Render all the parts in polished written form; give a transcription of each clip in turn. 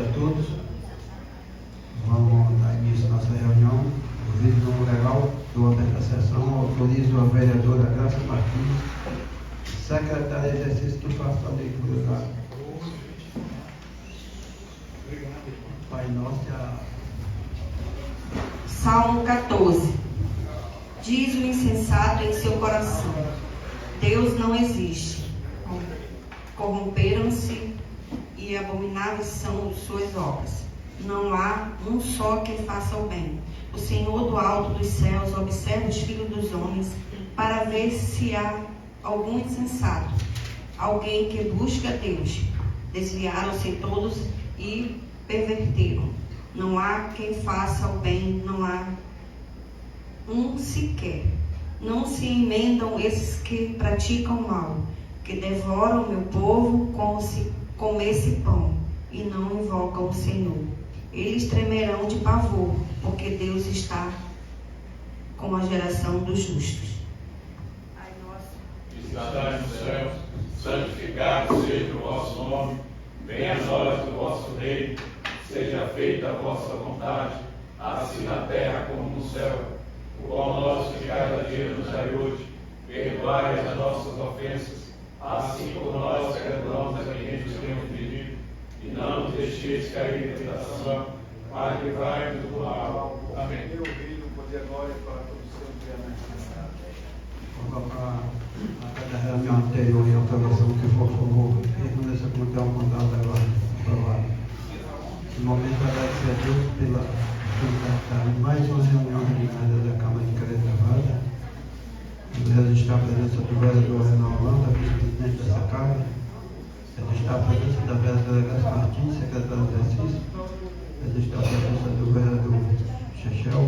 dia a todos. Vamos dar início à nossa reunião. O vídeo do legal do ordem da sessão autoriza a vereadora Graça Martins, secretária de exercício, que faça a leitura da Pai Nosso. Salmo 14. Diz o insensato em seu coração: Deus não existe. Corromperam-se e abomináveis são suas obras. Não há um só que faça o bem. O Senhor do alto dos céus observa os filhos dos homens para ver se há algum insensato, alguém que busca Deus. Desviaram-se todos e perverteram. Não há quem faça o bem, não há um sequer. Não se emendam esses que praticam o mal, que devoram o meu povo como se comesse pão, e não invocam o Senhor. Eles tremerão de pavor, porque Deus está com a geração dos justos. Pai nosso, que estás nos céus, santificado seja o vosso nome, venha a nós o vosso reino, seja feita a vossa vontade, assim na terra como no céu. O pão nosso de cada dia nos dai hoje, perdoai as nossas ofensas, assim como nós perdoamos a quem nos tem ofendido, e não nos deixeis cair em tentação, mas livrai-nos do mal. Amém. Eu reino, poder, glória para todos sempre. Amém. A cada reunião anterior e a aprovação que for favor, permaneça como tem um mandato agora aprovado. No momento, agradecer a Deus pela mais uma reunião ordinária da Câmara de Caretavada. Registrar a presença do vereador Renan Holanda, vice-presidente dessa Câmara. Registrar a presença da vereadora Graça Martins, secretária de exercício. Registrar a presença do vereador Chechel.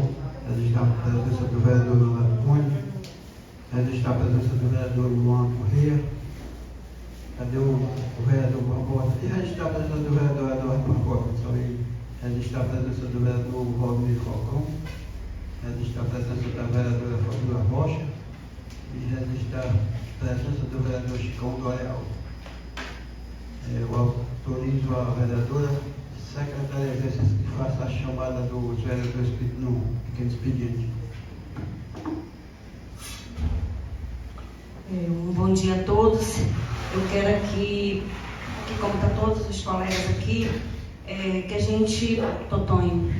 Registrar a presença do vereador Leonardo Cunha. Registrar a presença do vereador Luan Corrêa. Cadê o vereador Barbosa? E registrar a presença do vereador Eduardo Barbosa. Registrar a presença do vereador Valmir Falcão. Registrar a presença da vereadora Fabíola Rocha. E registrar a presença do vereador Chicão do Areal. Eu autorizo a vereadora secretária de exercício que faça a chamada dos vereadores no pequeno expediente. Um bom dia a todos. Eu quero aqui como está todos os colegas aqui, que a gente, Totonho,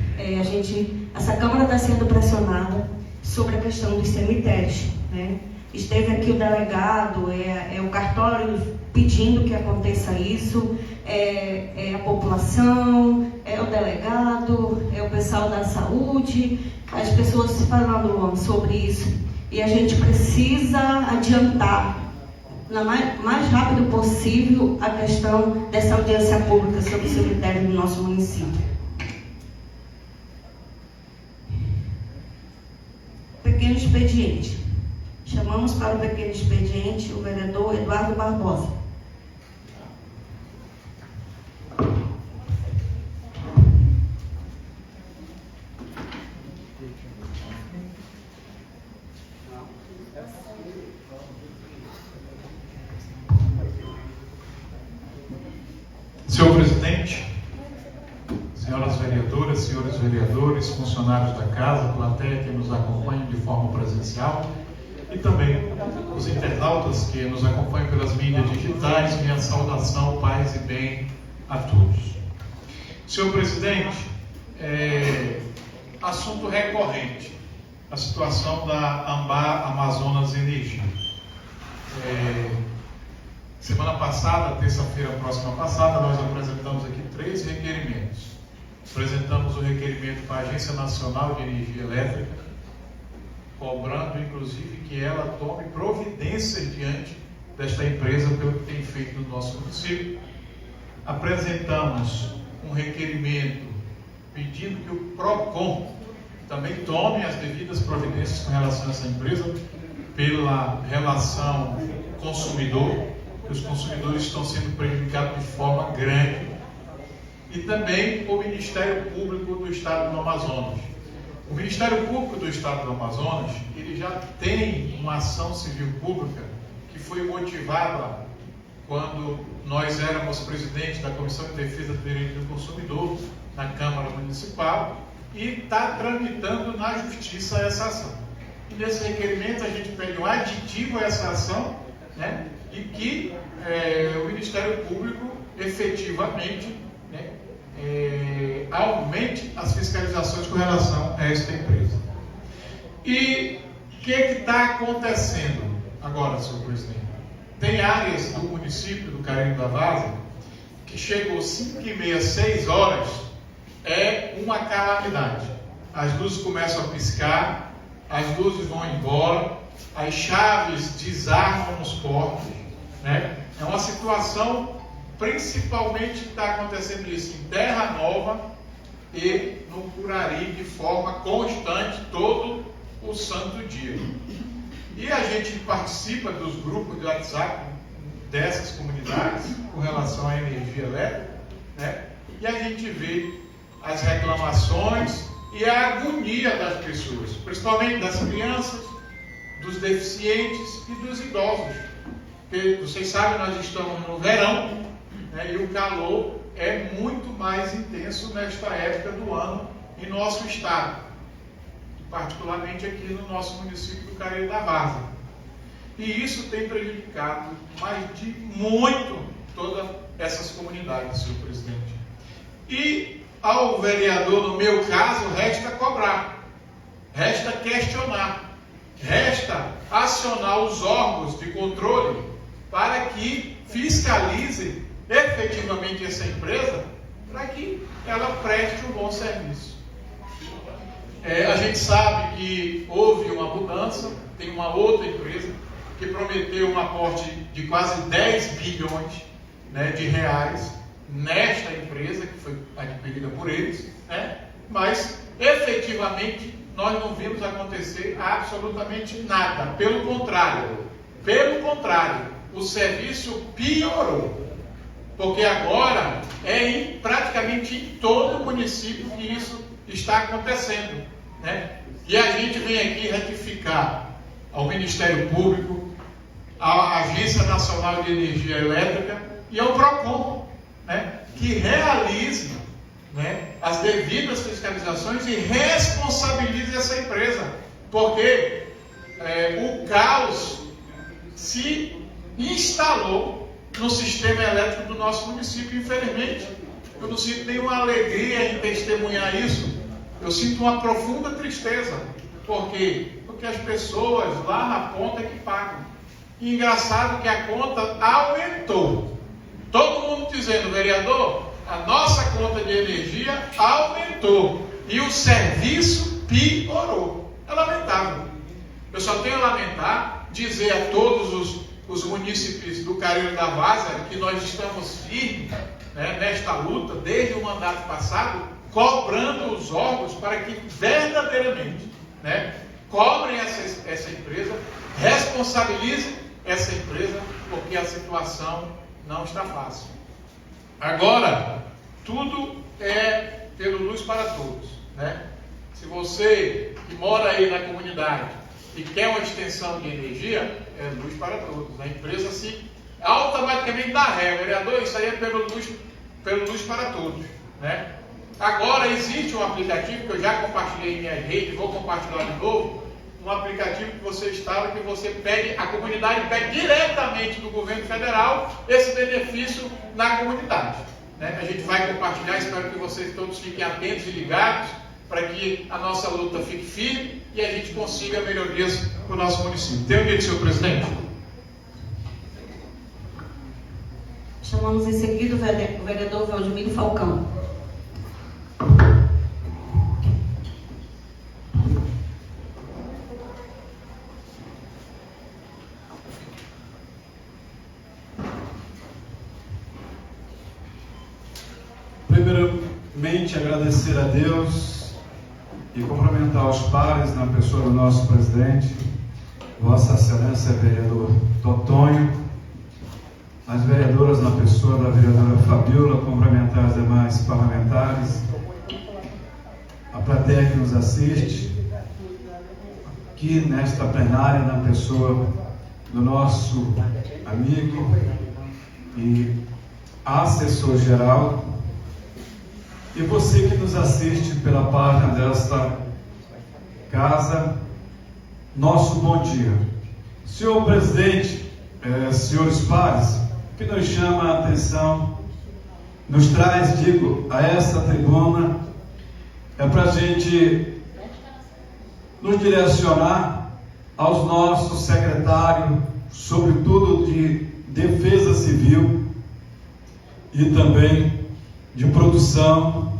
essa Câmara está sendo pressionada sobre a questão dos cemitérios, né? Esteve aqui o delegado, o cartório pedindo que aconteça isso, a população, o delegado, o pessoal da saúde, as pessoas falando sobre isso. E a gente precisa adiantar, mais rápido possível, a questão dessa audiência pública sobre o cemitério do nosso município. Pequeno expediente. Chamamos para o pequeno expediente o vereador Eduardo Barbosa. Senhor presidente, senhoras vereadoras, senhores vereadores, funcionários da casa, plateia que nos acompanham de forma presencial e também os internautas que nos acompanham pelas mídias digitais, minha saudação, paz e bem a todos. Senhor presidente, assunto recorrente, a situação da Ambar Amazonas Energia. Semana passada, terça-feira próxima passada, nós apresentamos aqui 3 requerimentos. Apresentamos o requerimento para a Agência Nacional de Energia Elétrica, cobrando inclusive que ela tome providências diante desta empresa pelo que tem feito no nosso município. Apresentamos um requerimento pedindo que o PROCON também tome as devidas providências com relação a essa empresa pela relação consumidor, que os consumidores estão sendo prejudicados de forma grande, e também o Ministério Público do Estado do Amazonas. O Ministério Público do Estado do Amazonas, ele já tem uma ação civil pública que foi motivada quando nós éramos presidente da Comissão de Defesa do Direito do Consumidor na Câmara Municipal, e está tramitando na Justiça essa ação. E nesse requerimento a gente pede um aditivo a essa ação, né, e que o Ministério Público efetivamente, né, aumente as fiscalizações com relação a esta empresa. E o que está acontecendo agora, senhor presidente? Tem áreas do município do Cariri da Várzea que chegou 5h30, 6 horas, é uma calamidade. As luzes começam a piscar, as luzes vão embora, as chaves desarmam nos portos, né? É uma situação, principalmente, que está acontecendo isso em Terra Nova e no Curari, de forma constante, todo o santo dia. E a gente participa dos grupos de WhatsApp dessas comunidades com relação à energia elétrica, né? E a gente vê as reclamações e a agonia das pessoas, principalmente das crianças, dos deficientes e dos idosos. Porque, vocês sabem, nós estamos no verão, né, e o calor é muito mais intenso nesta época do ano em nosso estado, particularmente aqui no nosso município do Cariri da Várzea. E isso tem prejudicado mais de muito todas essas comunidades, senhor presidente. E ao vereador, no meu caso, resta cobrar, resta questionar, resta acionar os órgãos de controle para que fiscalizem efetivamente essa empresa, para que ela preste um bom serviço. A gente sabe que houve uma mudança, tem uma outra empresa que prometeu um aporte de quase 10 bilhões, né, de reais nesta empresa que foi adquirida por eles, né? Mas efetivamente nós não vimos acontecer absolutamente nada. Pelo contrário, o serviço piorou, porque agora praticamente em todo o município que isso está acontecendo, né? E a gente vem aqui retificar ao Ministério Público, à Agência Nacional de Energia Elétrica e ao PROCON, né, que realize, né, as devidas fiscalizações e responsabilize essa empresa, porque o caos se instalou no sistema elétrico do nosso município. Infelizmente, eu não sinto nenhuma alegria em testemunhar isso, eu sinto uma profunda tristeza. Por quê? Porque as pessoas lá na ponta é que pagam. E engraçado que a conta aumentou. Todo mundo dizendo, vereador, a nossa conta de energia aumentou e o serviço piorou. É lamentável. Eu só tenho a lamentar, dizer a todos os munícipes do Cariri da Várzea que nós estamos firmes, né, nesta luta, desde o mandato passado, cobrando os órgãos para que verdadeiramente, né, cobrem essa empresa, responsabilizem essa empresa, porque a situação não está fácil. Agora, tudo é pelo Luz para Todos, né? Se você que mora aí na comunidade e quer uma extensão de energia, é Luz para Todos. A empresa se automaticamente dá ré, vereador, isso aí é pelo Luz para Todos, né? Agora existe um aplicativo que eu já compartilhei em minha rede, vou compartilhar de novo, um aplicativo que você instala, que você pede, a comunidade pede diretamente do governo federal esse benefício na comunidade, né? A gente vai compartilhar, espero que vocês todos fiquem atentos e ligados, para que a nossa luta fique firme e a gente consiga melhorias para o nosso município. Tem um dia, senhor presidente? Chamamos em seguida o vereador Valdemiro Falcão. Primeiramente, agradecer a Deus e cumprimentar os pares na pessoa do nosso presidente, Vossa Excelência vereador Totonho, as vereadoras na pessoa da vereadora Fabiola, cumprimentar os demais parlamentares, a plateia que nos assiste, aqui nesta plenária, na pessoa do nosso amigo, e assessor-geral, e você que nos assiste pela página desta casa, nosso bom dia. Senhor presidente, senhores pares, o que nos chama a atenção, nos traz, a esta tribuna, é para a gente nos direcionar aos nossos secretários, sobretudo de Defesa Civil e também de produção,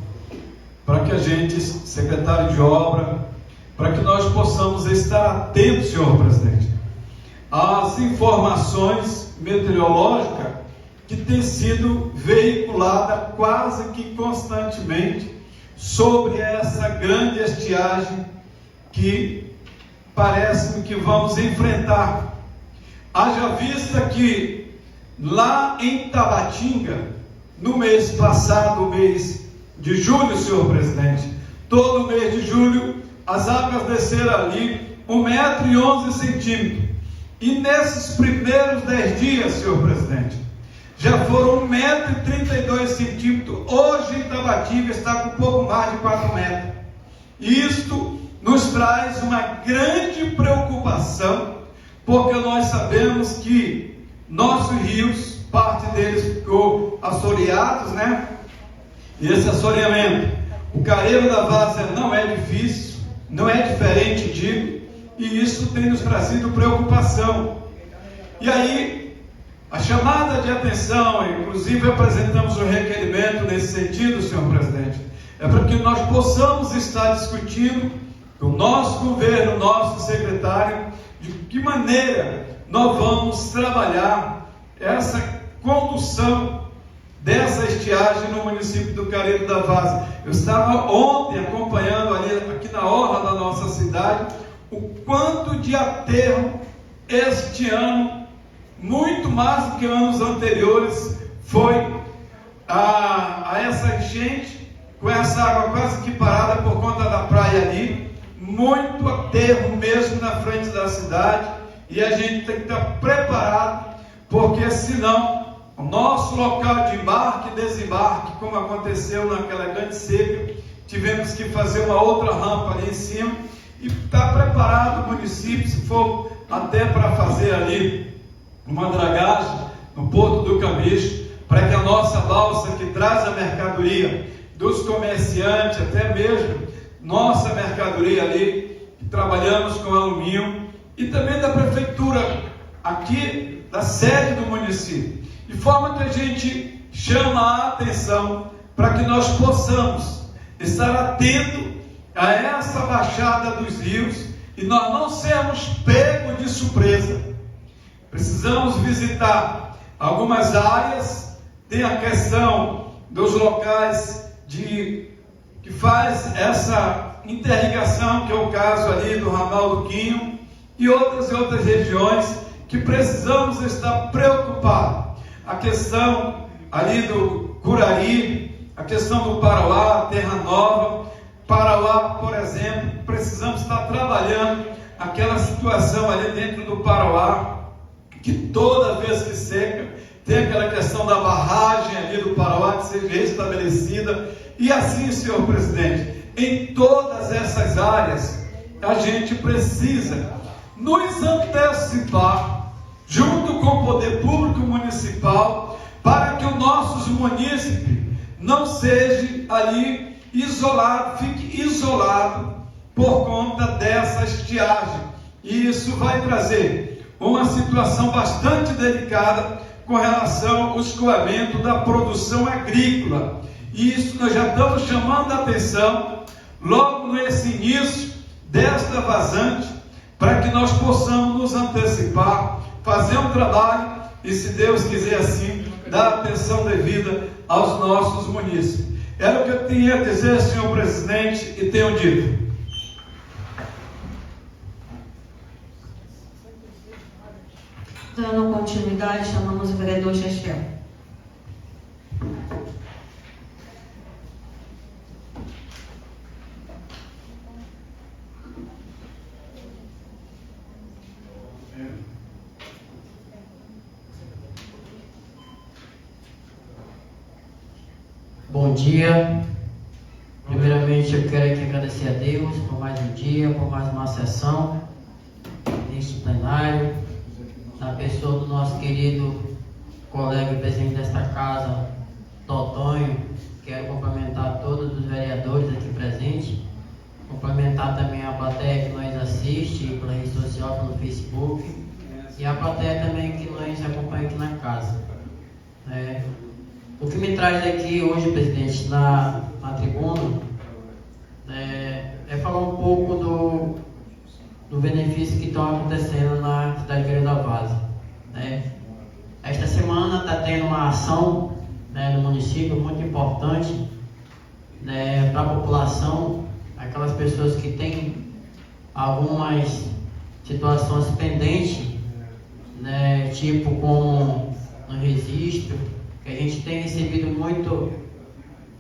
para que a gente, secretário de obra, para que nós possamos estar atentos, senhor presidente, às informações meteorológicas que têm sido veiculadas quase que constantemente sobre essa grande estiagem que parece que vamos enfrentar. Haja vista que lá em Tabatinga, no mês passado, mês de julho, senhor presidente, todo mês de julho, as águas desceram ali 1,11 m. E nesses primeiros 10 dias, senhor presidente, já foram 1,32 m. Hoje em Tabatinga está com um pouco mais de 4 metros. Isto nos traz uma grande preocupação, porque nós sabemos que nossos rios, parte deles ficou assoreados, né? E esse assoreamento, o Careiro da Várzea não é difícil, não é diferente, e isso tem nos trazido preocupação. E aí, a chamada de atenção, inclusive apresentamos um requerimento nesse sentido, senhor presidente, é para que nós possamos estar discutindo com o nosso governo, nosso secretário, de que maneira nós vamos trabalhar essa condução dessa estiagem no município do Careiro da Várzea. Eu estava ontem acompanhando ali, aqui na orla da nossa cidade, o quanto de aterro este ano, muito mais do que anos anteriores, foi a essa enchente, com essa água quase que parada por conta da praia ali, muito aterro mesmo na frente da cidade, e a gente tem que estar preparado, porque senão o nosso local de embarque e desembarque, como aconteceu naquela grande seca, tivemos que fazer uma outra rampa ali em cima, e está preparado o município, se for até para fazer ali uma dragagem no Porto do Camicho, para que a nossa balsa que traz a mercadoria dos comerciantes, até mesmo nossa mercadoria ali, que trabalhamos com alumínio, e também da prefeitura aqui, da sede do município, de forma que a gente chama a atenção para que nós possamos estar atentos a essa baixada dos rios e nós não sermos pegos de surpresa. Precisamos visitar algumas áreas, tem a questão dos locais que faz essa interligação, que é o caso ali do ramal do Quinho, e outras regiões que precisamos estar preocupados. A questão ali do Curari, a questão do Parauá, Terra Nova. Parauá, por exemplo, precisamos estar trabalhando aquela situação ali dentro do Parauá, que toda vez que seca, tem aquela questão da barragem ali do Parauá que seja restabelecida, e assim, senhor presidente, em todas essas áreas, a gente precisa nos antecipar, junto com o poder público municipal, para que os nossos munícipes não sejam ali isolados, fiquem isolados por conta dessa estiagem. E isso vai trazer uma situação bastante delicada com relação ao escoamento da produção agrícola. E isso nós já estamos chamando a atenção logo nesse início desta vazante, para que nós possamos nos antecipar, fazer um trabalho e, se Deus quiser assim, dar atenção devida aos nossos munícipes. Era o que eu tinha a dizer, senhor presidente, e tenho dito. Dando continuidade, chamamos o vereador Chechel. dia. Primeiramente, eu quero aqui agradecer a Deus por mais um dia, por mais uma sessão neste plenário, na pessoa do nosso querido colega e presidente desta casa, Totonho. Quero cumprimentar todos os vereadores aqui presentes, cumprimentar também a plateia que nos assiste pela rede social, pelo Facebook, e a plateia também que nos acompanha aqui na casa. O que me traz aqui hoje, presidente, na tribuna, é falar um pouco do benefício que estão acontecendo na cidade de Vieira da Várzea. Esta semana está tendo uma ação no município muito importante para a população, aquelas pessoas que têm algumas situações pendentes, tipo como no registro, que a gente tem recebido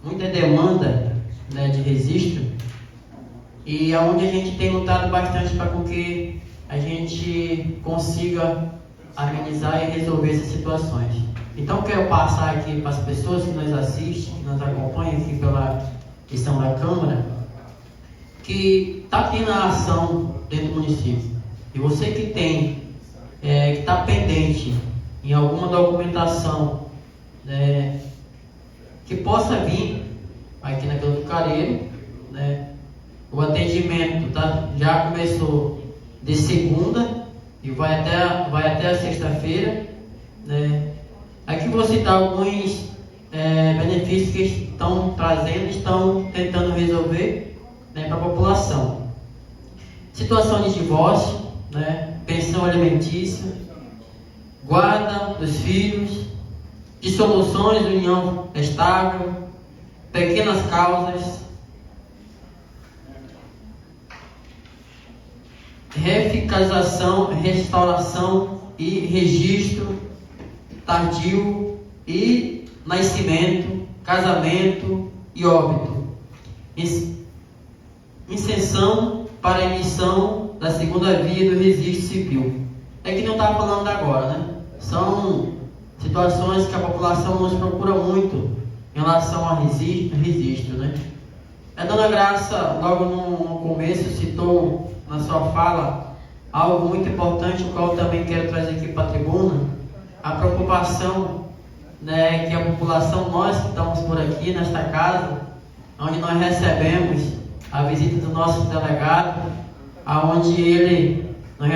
muita demanda de registro, e é onde a gente tem lutado bastante para que a gente consiga amenizar e resolver essas situações. Então quero passar aqui para as pessoas que nos assistem, que nos acompanham aqui pela questão da Câmara, que está tendo a ação dentro do município. E você que tem, que está pendente em alguma documentação que possa vir aqui na Vila do Careiro, o atendimento já começou de segunda e vai até a sexta-feira. Aqui vou citar alguns benefícios que estão trazendo, estão tentando resolver para a população. Situação de divórcio, pensão alimentícia, guarda dos filhos, dissoluções, união estável, pequenas causas, refiscalização, restauração e registro tardio e nascimento, casamento e óbito, isenção para a emissão da segunda via do registro civil. É que não está falando agora, São situações que a população nos procura muito em relação ao registro, A dona Graça, logo no começo, citou na sua fala algo muito importante, o qual eu também quero trazer aqui para a tribuna, a preocupação que a população, nós que estamos por aqui nesta casa, onde nós recebemos a visita do nosso delegado, aonde ele nos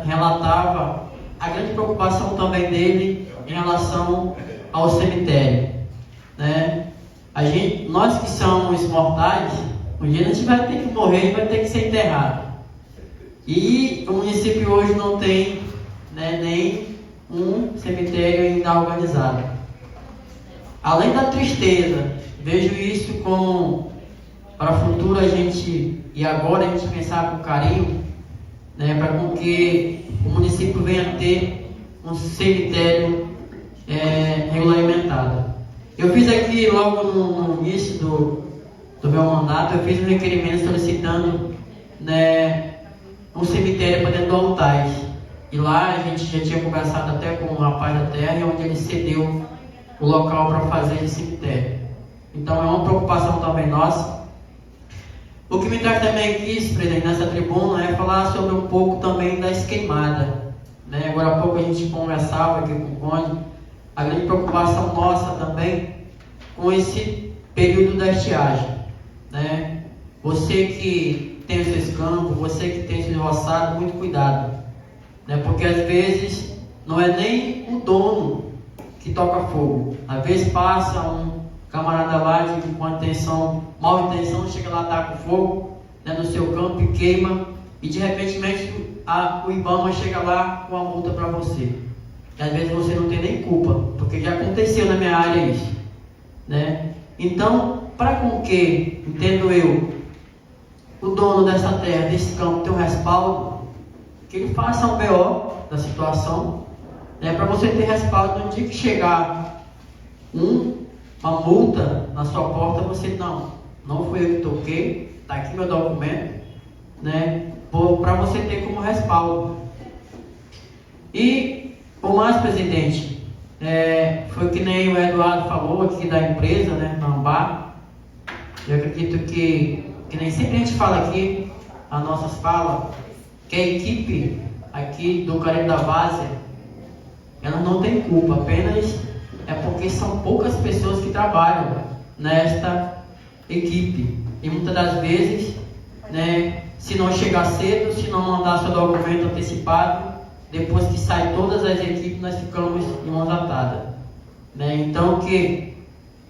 relatava a grande preocupação também dele em relação ao cemitério, nós que somos mortais, um dia a gente vai ter que morrer e vai ter que ser enterrado. E o município hoje não tem nem um cemitério ainda organizado. Além da tristeza, vejo isso como para o futuro a gente, e agora a gente pensar com carinho, para que o município venha ter um cemitério regulamentado. Eu fiz aqui logo no início do meu mandato, eu fiz um requerimento solicitando um cemitério para dentro do Altais. E lá a gente já tinha conversado até com o rapaz da terra, onde ele cedeu o local para fazer esse cemitério. Então é uma preocupação também nossa. O que me traz também aqui, presidente, nessa tribuna, é falar sobre um pouco também das queimadas. Agora há pouco a gente conversava aqui com o Conde, a grande preocupação nossa também com esse período da estiagem. Você que tem os seus campos, você que tem os seus roçados, muito cuidado. Porque às vezes não é nem o dono que toca fogo. Às vezes passa um camarada lá com mal intenção, chega lá, tá com fogo no seu campo e queima, e de repente o IBAMA chega lá com a multa para você. E às vezes você não tem nem culpa, porque já aconteceu na minha área isso. Então, para com que, entendo eu, o dono dessa terra, desse campo, tem um respaldo, que ele faça um BO da situação, para você ter respaldo no dia que chegar uma multa na sua porta, você não foi eu que toquei, está aqui meu documento, para você ter como respaldo. E o mais, presidente, foi que nem o Eduardo falou aqui da empresa, na Ambar, Eu acredito que nem sempre a gente fala aqui, as nossas falas, que a equipe aqui do Careiro da Várzea, ela não tem culpa, apenas é porque são poucas pessoas que trabalham nesta equipe. E muitas das vezes, né, se não chegar cedo, se não mandar seu documento antecipado, depois que sai todas as equipes, nós ficamos de mãos atadas. Né? Então, que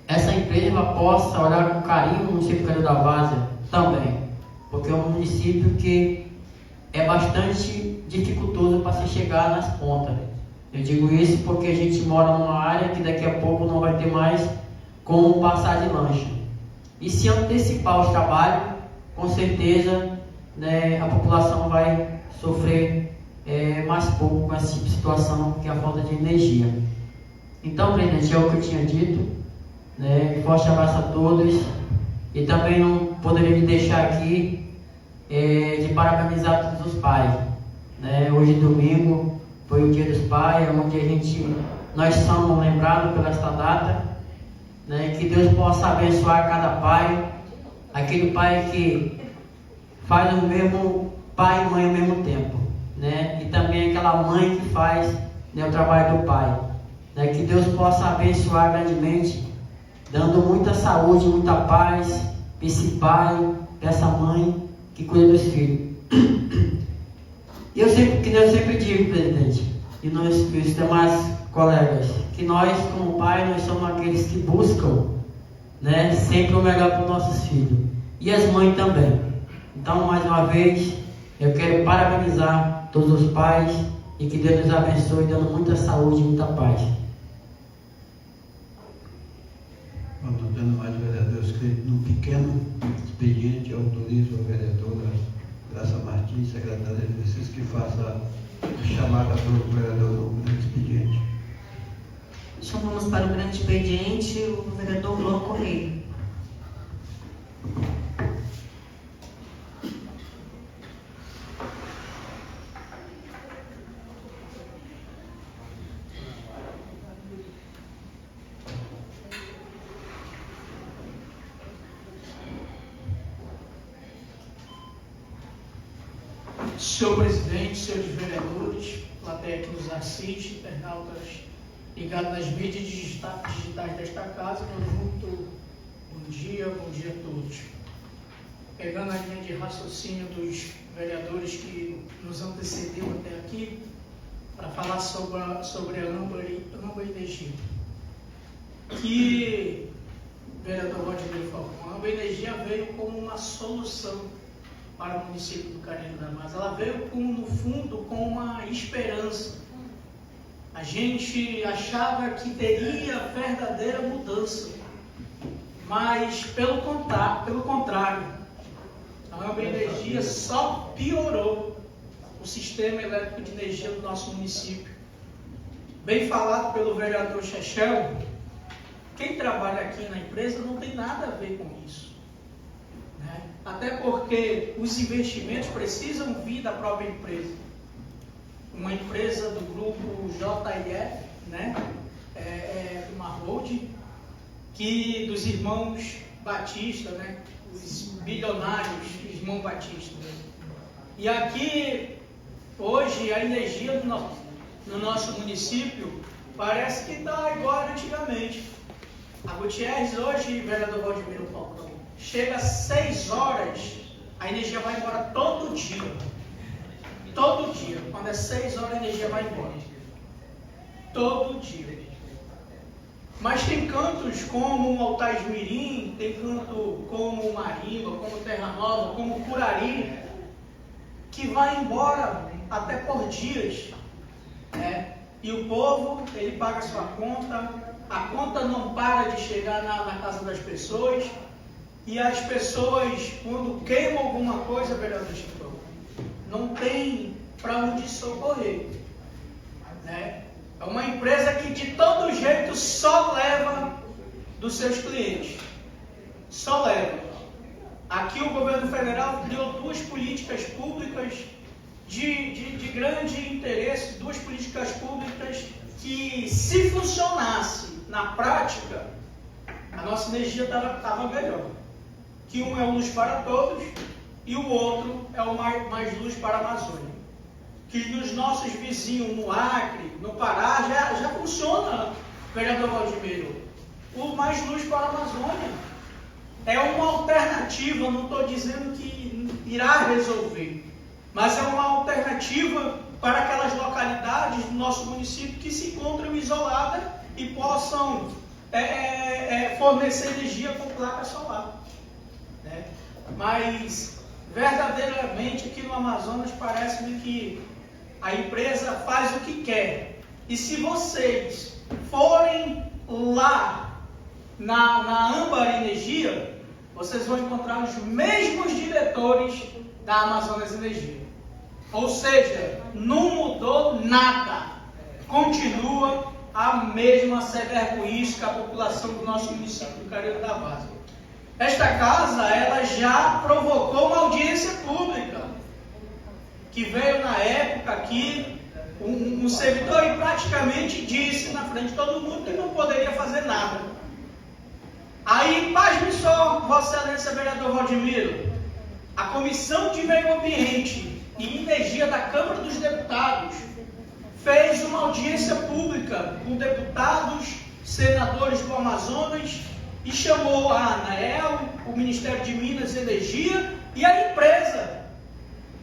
essa empresa possa olhar com carinho no município Careiro da Várzea também, porque é um município que é bastante dificultoso para se chegar nas pontas. Eu digo isso porque a gente mora numa área que daqui a pouco não vai ter mais como passar de lancha. E se antecipar os trabalhos, com certeza, né, a população vai sofrer mais pouco com essa situação, que é a falta de energia. Então, presidente, é o que eu tinha dito. Né, forte abraço a todos. E também não poderia deixar aqui de parabenizar todos os pais. Né? Hoje, domingo, foi o Dia dos Pais, onde nós somos lembrados por esta data. Né? Que Deus possa abençoar cada pai, aquele pai que faz o mesmo pai e mãe ao mesmo tempo. Né? E também aquela mãe que faz, né, o trabalho do pai. Né? Que Deus possa abençoar grandemente, dando muita saúde, muita paz para esse pai, para essa mãe que cuida dos filhos. E eu sempre digo, presidente, e os demais colegas, que nós, como pai, nós somos aqueles que buscam, né, sempre o melhor para os nossos filhos. E as mães também. Então, mais uma vez, eu quero parabenizar todos os pais e que Deus nos abençoe, dando muita saúde e muita paz. Não tendo mais vereador inscrito num pequeno expediente, autorizo a vereadora Graça Martins, secretária de Exercício, que faça a chamada pelo vereador no grande expediente. Chamamos para o grande expediente o vereador Lô Correia. Senhor presidente, senhores vereadores, plateia que nos assiste, internautas ligados nas mídias digitais desta casa, muito bom dia a todos. Pegando a linha de raciocínio dos vereadores que nos antecederam até aqui, para falar sobre a Âmbar Energia. Que, vereador Rodrigo Falcão, a Âmbar Energia veio como uma solução para o município do Careiro da Várzea. Ela veio, no fundo, com uma esperança. A gente achava que teria verdadeira mudança, mas pelo contrário, a Âmbar Energia só piorou o sistema elétrico de energia do nosso município. Bem falado pelo vereador Chechel, quem trabalha aqui na empresa não tem nada a ver com isso. Até porque os investimentos precisam vir da própria empresa. Uma empresa do grupo JIF, né? Uma holding, que dos irmãos Batista, né? Os bilionários irmãos Batista. E aqui, hoje, a energia no nosso município parece que está igual antigamente. A Gutierrez hoje, vereador Valdemiro Falcão, chega às 6 horas, a energia vai embora todo dia. Todo dia. Quando é 6 horas, a energia vai embora. Todo dia. Mas tem cantos como o Altais Mirim, tem canto como o Marimba, como Terra Nova, como o Curari, que vai embora até por dias. E o povo, ele paga a sua conta, a conta não para de chegar na casa das pessoas. E as pessoas, quando queimam alguma coisa, vereador Chico, não tem para onde socorrer. É uma empresa que de todo jeito só leva dos seus clientes. Só leva. Aqui o governo federal criou 2 políticas públicas de grande interesse, 2 políticas públicas que, se funcionasse na prática, a nossa energia estava melhor. que um é o Luz para Todos e o outro é o Mais Luz para a Amazônia. Que nos nossos vizinhos, no Acre, no Pará, já funciona, vereador Valdemiro. O Mais Luz para a Amazônia é uma alternativa, não estou dizendo que irá resolver, mas é uma alternativa para aquelas localidades do nosso município que se encontram isoladas e possam fornecer energia com placa solar. Né? Mas, verdadeiramente, aqui no Amazonas, parece-me que a empresa faz o que quer. E se vocês forem lá na Âmbar Energia, vocês vão encontrar os mesmos diretores da Amazonas Energia. Ou seja, não mudou nada. Continua a mesma severguice com a população do nosso município do Careiro da Várzea. Esta casa, ela já provocou uma audiência pública, que veio na época aqui, um servidor e praticamente disse na frente de todo mundo que não poderia fazer nada. Aí, pasme só, Vossa Excelência Vereador Valdemiro, a Comissão de Meio Ambiente e Energia da Câmara dos Deputados fez uma audiência pública com deputados, senadores do Amazonas e chamou a ANAEL, o Ministério de Minas e Energia e a empresa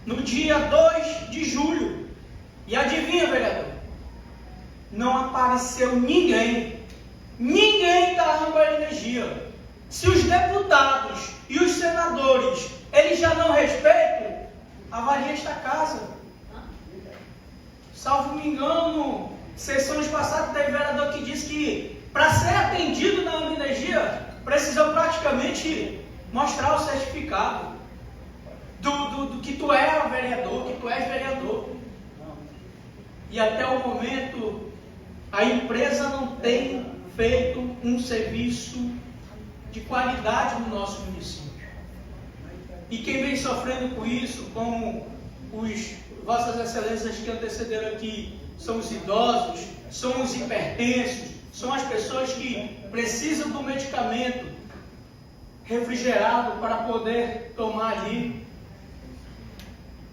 no dia 2 de julho. E adivinha, vereador? Não apareceu ninguém da Âmbar Energia. Se os deputados e os senadores, eles já não respeitam, avalie esta casa. Salvo me engano, sessões passadas teve vereador que disse que para ser atendido na Âmbar Energia, precisou praticamente mostrar o certificado do que tu é vereador, que tu és vereador. E até o momento, a empresa não tem feito um serviço de qualidade no nosso município. E quem vem sofrendo com isso, como os Vossas Excelências que antecederam aqui, são os idosos, são os hipertensos, são as pessoas que precisam do medicamento refrigerado para poder tomar ali.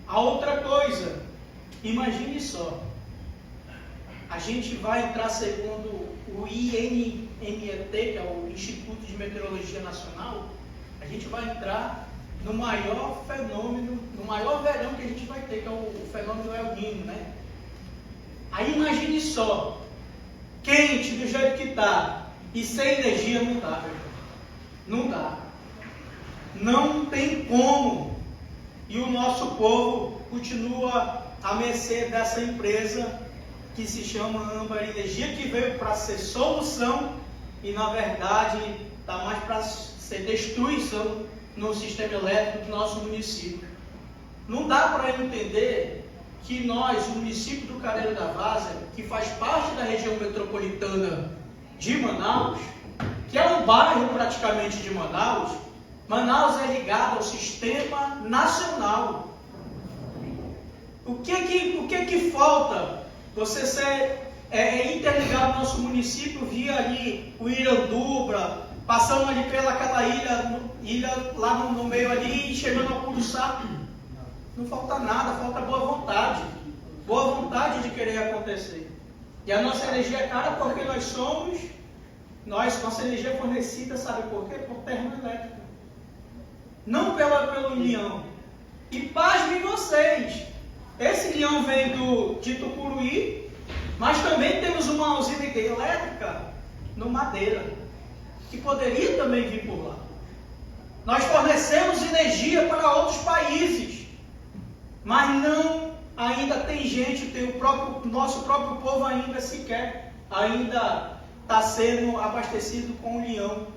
A outra coisa, imagine só, a gente vai entrar segundo o INMET, que é o Instituto de Meteorologia Nacional, a gente vai entrar no maior fenômeno, no maior verão que a gente vai ter, que é o fenômeno El Niño, né? Aí imagine só, quente do jeito que está, e sem energia não dá, não dá. Não tem como. E o nosso povo continua à mercê dessa empresa que se chama Âmbar Energia, que veio para ser solução e na verdade está mais para ser destruição no sistema elétrico do nosso município. Não dá para entender que nós, o município do Careiro da Várzea, que faz parte da região metropolitana de Manaus, que é um bairro praticamente de Manaus, Manaus é ligado ao sistema nacional. O que falta? Você ser interligado ao nosso município via ali o Iranduba, passando ali pelaquela ilha lá no meio ali e chegando ao Curuçá. Não falta nada, falta boa vontade de querer acontecer. E a nossa energia é cara porque nossa energia é fornecida, sabe por quê? Por termoelétrica. Não pelo Leão. E pasmem vocês, esse Leão vem de Tucuruí, mas também temos uma usina elétrica no Madeira, que poderia também vir por lá. Nós fornecemos energia para outros países, mas não, ainda tem gente, nosso próprio povo ainda está sendo abastecido com o Leão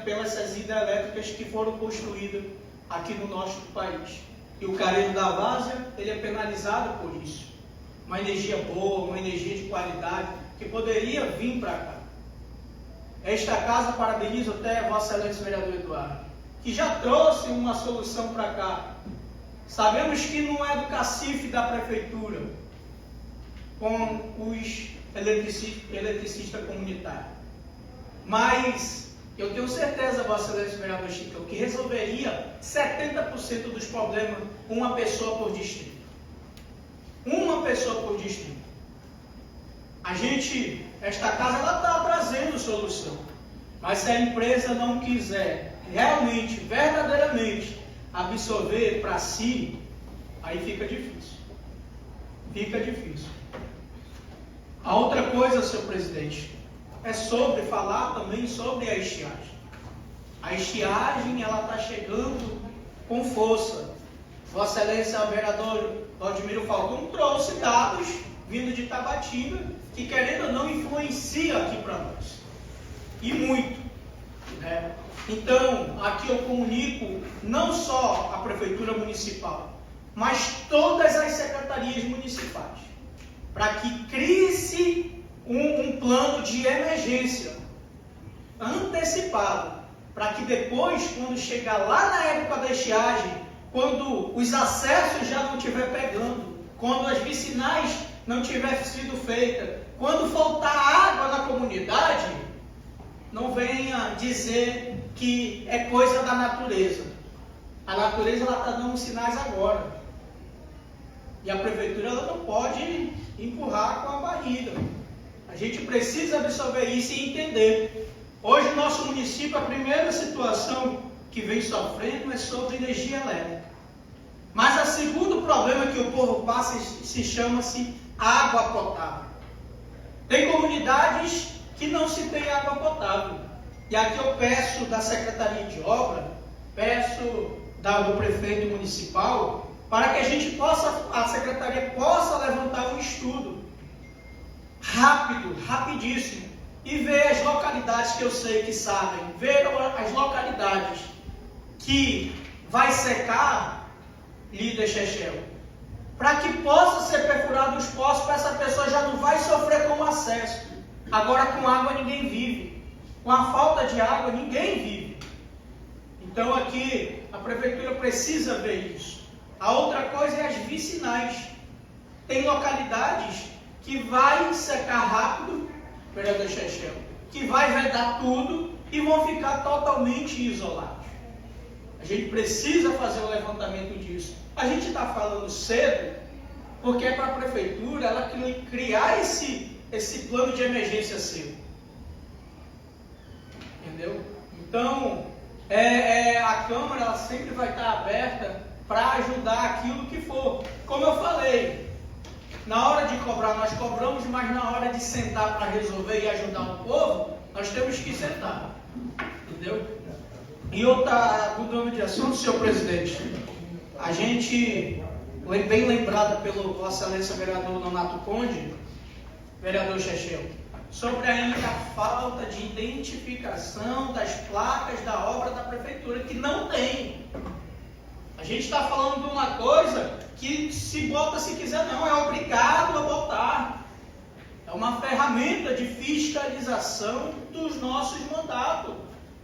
pelas hidrelétricas que foram construídas aqui no nosso país. E o Careiro da Várzea, ele é penalizado por isso. Uma energia boa, uma energia de qualidade, que poderia vir para cá. Esta casa parabenizo até Vossa Excelência Vereador Eduardo, que já trouxe uma solução para cá. Sabemos que não é do cacife da prefeitura, com os eletricistas comunitários. Mas Eu tenho certeza, Vossa Excelência, vereador Chicão, que resolveria 70% dos problemas uma pessoa por distrito. Uma pessoa por distrito. Esta casa ela está trazendo solução. Mas se a empresa não quiser realmente, verdadeiramente, absorver para si, aí fica difícil. Fica difícil. A outra coisa, senhor presidente, é falar também sobre a estiagem. A estiagem, ela está chegando com força. Vossa Excelência, o vereador Valdemiro Falcão trouxe dados vindo de Tabatinga, que querendo ou não influencia aqui para nós. E muito. Né? Então, aqui eu comunico não só a Prefeitura Municipal, mas todas as secretarias municipais, para que crie-se um plano de emergência antecipado, para que depois, quando chegar lá na época da estiagem, quando os acessos já não estiver pegando, quando as vicinais não tiver sido feitas, quando faltar água na comunidade, não venha dizer que é coisa da natureza. A natureza está dando sinais agora. E a prefeitura ela não pode empurrar com a barriga. A gente precisa absorver isso e entender. Hoje, no nosso município, a primeira situação que vem sofrendo é sobre energia elétrica. Mas o segundo problema que o povo passa se chama-se água potável. Tem comunidades que não se tem água potável. E aqui eu peço da Secretaria de Obra, peço do prefeito municipal, para que a Secretaria possa levantar um estudo rápido, rapidíssimo, e ver as localidades que eu sei que sabem, ver as localidades que vai secar, líder Chechel, para que possa ser perfurado os poços, para essa pessoa já não vai sofrer com o acesso. Agora com água ninguém vive, com a falta de água ninguém vive. Então aqui a prefeitura precisa ver isso. A outra coisa é as vicinais. Tem localidades que vai secar rápido, vereador Chechel, que vai vedar tudo e vão ficar totalmente isolados. A gente precisa fazer o levantamento disso. A gente está falando cedo porque é para a prefeitura ela criar esse plano de emergência cedo. Entendeu? Então, a Câmara ela sempre vai estar aberta para ajudar aquilo que for. Como eu falei, na hora de cobrar nós cobramos, mas na hora de sentar para resolver e ajudar o povo, nós temos que sentar. Entendeu? E outra mudando de assunto, senhor presidente, a gente, bem lembrada pelo Vossa Excelência vereador Donato Conde, vereador Chechel, sobre ainda a falta de identificação das placas da obra da prefeitura, que não tem. A gente está falando de uma coisa que se bota se quiser não, é obrigado a botar. É uma ferramenta de fiscalização dos nossos mandatos.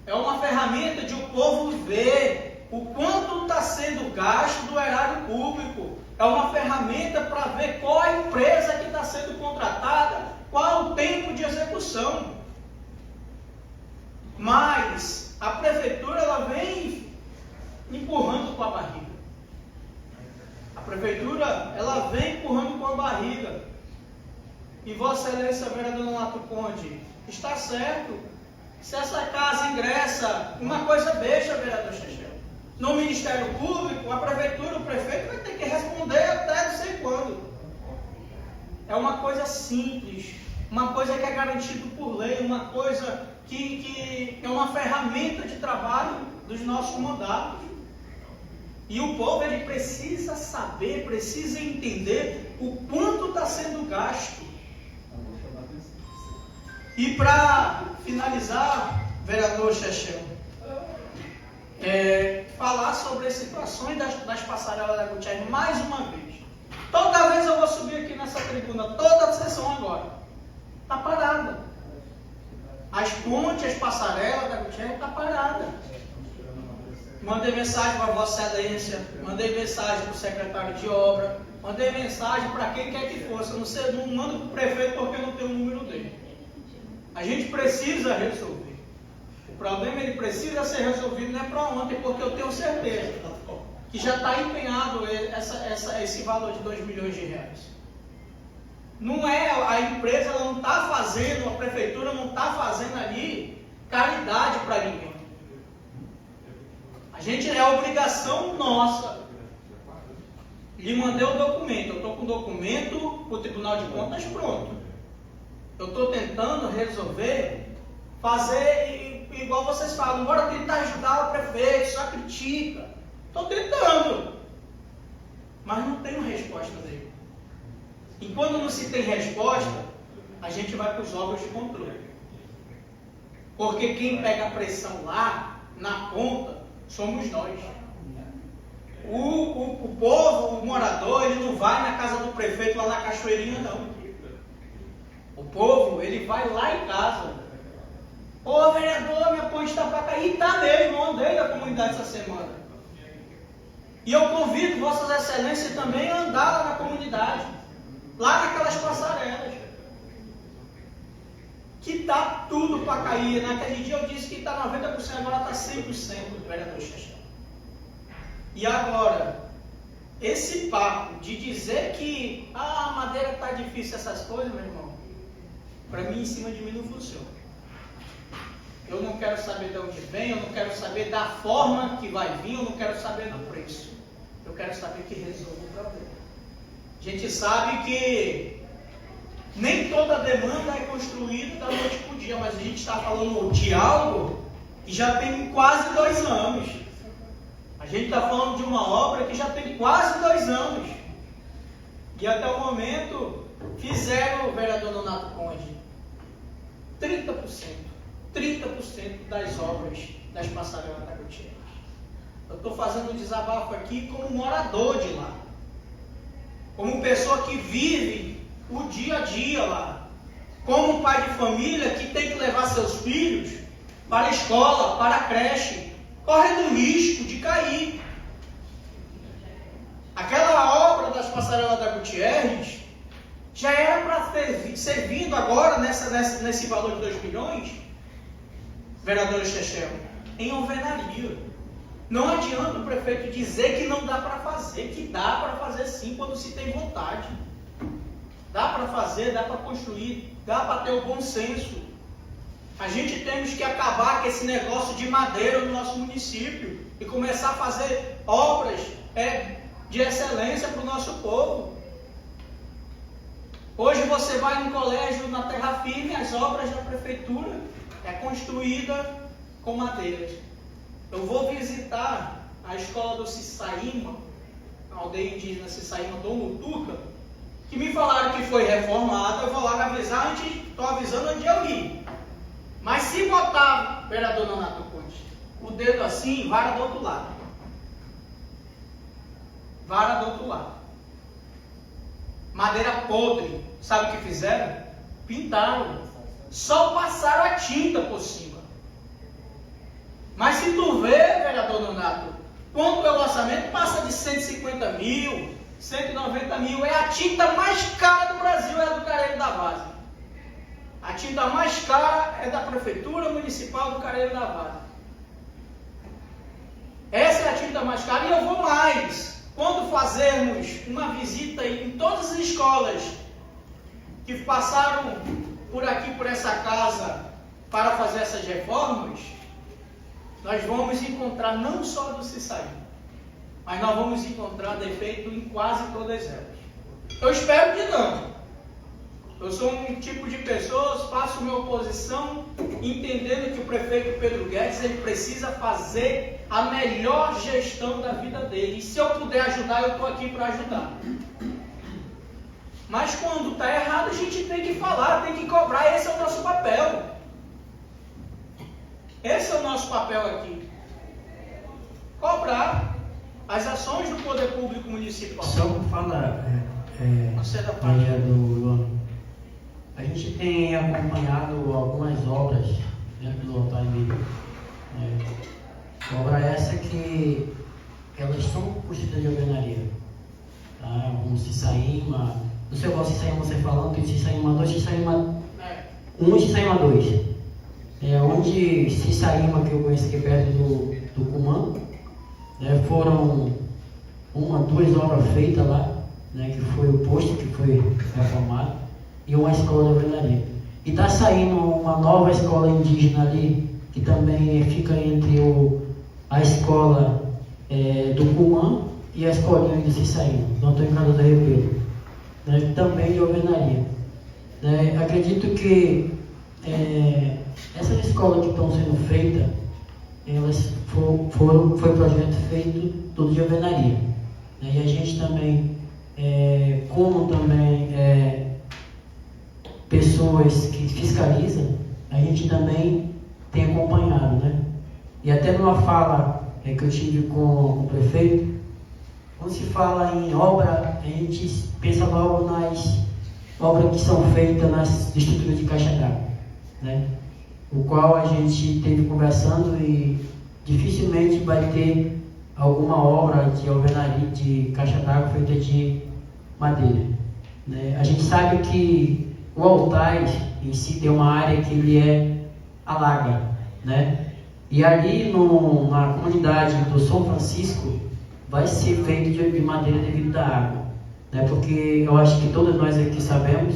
É uma ferramenta de o povo ver o quanto está sendo gasto do erário público. É uma ferramenta para ver qual a empresa que está sendo contratada, qual o tempo de execução. Mas a prefeitura ela vem empurrando com a barriga. A prefeitura ela vem empurrando com a barriga. E Vossa Excelência vereador Donato Conde, está certo. Se essa casa ingressa, uma coisa besta, vereador Chechel, no Ministério Público, a prefeitura, o prefeito vai ter que responder até não sei quando. É uma coisa simples, uma coisa que é garantida por lei, uma coisa que é uma ferramenta de trabalho dos nossos mandatos. E o povo ele precisa saber, precisa entender o quanto está sendo gasto. E para finalizar, vereador Chechel, falar sobre as situações das passarelas da Gutierrez mais uma vez. Toda vez eu vou subir aqui nessa tribuna, toda a sessão agora. Está parada. As pontes, as passarelas da Gutierrez está parada. Mandei mensagem para Vossa Excelência, mandei mensagem para o secretário de obra, mandei mensagem para quem quer que fosse. Eu não mando para o prefeito porque eu não tenho o número dele. A gente precisa resolver. O problema ele precisa ser resolvido, não é para ontem, porque eu tenho certeza que já está empenhado esse valor de 2 milhões de reais. Não é, a empresa ela não está fazendo, a prefeitura não está fazendo ali caridade para ninguém. A gente, é obrigação nossa. Lhe mandei o documento, eu estou com o documento para o Tribunal de Contas pronto. Eu estou tentando resolver, fazer igual vocês falam, bora tentar ajudar o prefeito, só critica. Estou tentando, mas não tenho resposta dele. E quando não se tem resposta, a gente vai para os órgãos de controle. Porque quem pega a pressão lá, na ponta, somos nós. O povo, o morador, ele não vai na casa do prefeito lá na Cachoeirinha, não. O povo, ele vai lá em casa. Ô vereador, minha ponte está para cair. Está mesmo, eu andei na comunidade essa semana. E eu convido Vossas Excelências também a andar lá na comunidade. Lá naquelas passarelas. Que está tudo para cair. Naquele dia eu disse que está 90%, agora está 100%, vereador Xaxá. E agora, esse papo de dizer que a madeira está difícil, essas coisas, meu irmão, para mim, em cima de mim não funciona. Eu não quero saber de onde vem, eu não quero saber da forma que vai vir, eu não quero saber do preço. Eu quero saber que resolva o problema. A gente sabe que nem toda demanda é construída da noite para o dia, mas a gente está falando de algo que já tem quase 2 anos. A gente está falando de uma obra que já tem quase 2 anos. E até o momento fizeram, vereador Nonato Conde, 30% das obras das passarelas da Gutierrez. Eu estou fazendo um desabafo aqui como morador de lá, como pessoa que vive o dia a dia lá, como pai de família que tem que levar seus filhos para a escola, para a creche, correndo o risco de cair. Aquela obra das passarelas da Gutierrez já era para ter servido agora nesse valor de 2 milhões, vereador Chechel, em alvenaria. Não adianta o prefeito dizer que não dá para fazer, que dá para fazer sim quando se tem vontade. Dá para fazer, dá para construir, dá para ter o bom senso. A gente temos que acabar com esse negócio de madeira no nosso município e começar a fazer obras de excelência para o nosso povo. Hoje você vai no colégio na terra firme, as obras da prefeitura é construída com madeira. Eu vou visitar a escola do Cissaíma, a aldeia indígena Cissaíma do Mutuca, que me falaram que foi reformada. Eu vou lá me avisar, estou avisando onde eu ir. Mas se botar, vereador Nonato Conde, o dedo assim, vara do outro lado. Vara do outro lado. Madeira podre. Sabe o que fizeram? Pintaram. Só passaram a tinta por cima. Mas se tu vê, vereador Nonato, quanto é o orçamento, passa de 150 mil, 190 mil. É a tinta mais cara do Brasil, é a do Careiro da Várzea. A tinta mais cara é da Prefeitura Municipal do Careiro da Várzea. Essa é a tinta mais cara. E eu vou mais. Quando fazermos uma visita em todas as escolas que passaram por aqui, por essa casa, para fazer essas reformas, nós vamos encontrar não só do Cissaí, mas nós vamos encontrar defeito em quase todas elas. Eu espero que não. Eu sou um tipo de pessoa, faço minha oposição, entendendo que o prefeito Pedro Guedes ele precisa fazer a melhor gestão da vida dele. E se eu puder ajudar, eu estou aqui para ajudar. Mas quando está errado, a gente tem que falar, tem que cobrar. Esse é o nosso papel. Esse é o nosso papel aqui. Cobrar as ações do poder público municipal. Só para falar, Você é da parte. A gente tem acompanhado algumas obras dentro do Alto Amigo. Obra essa que elas são construídas de alvenaria. Tá? Como Cissaíma, não sei qual Cissaíma você falando, tem Cissaíma 2, Cissaíma 1 e Cissaíma 2. onde Cessaíma, que eu conheço aqui perto do Cumã, foram 1, 2 obras feitas lá, que foi o posto que foi reformado, e uma escola de alvenaria. E está saindo uma nova escola indígena ali, que também fica entre a escola do Cumã e a escolinha de Cessaíma, do Antônio Carlos da Ribeiro, também de alvenaria. Acredito que essas escolas que estão sendo feitas, elas foi projeto feito tudo de alvenaria. E a gente também, como também pessoas que fiscalizam, a gente também tem acompanhado, E até numa fala que eu tive com o prefeito, quando se fala em obra, a gente pensa logo nas obras que são feitas nas estruturas de caixa d'água, O qual a gente teve conversando e dificilmente vai ter alguma obra de alvenaria de caixa d'água feita de madeira, A gente sabe que o altar em si tem uma área que ele alaga, E ali na comunidade do São Francisco vai ser feito de madeira devido à água, Porque eu acho que todos nós aqui sabemos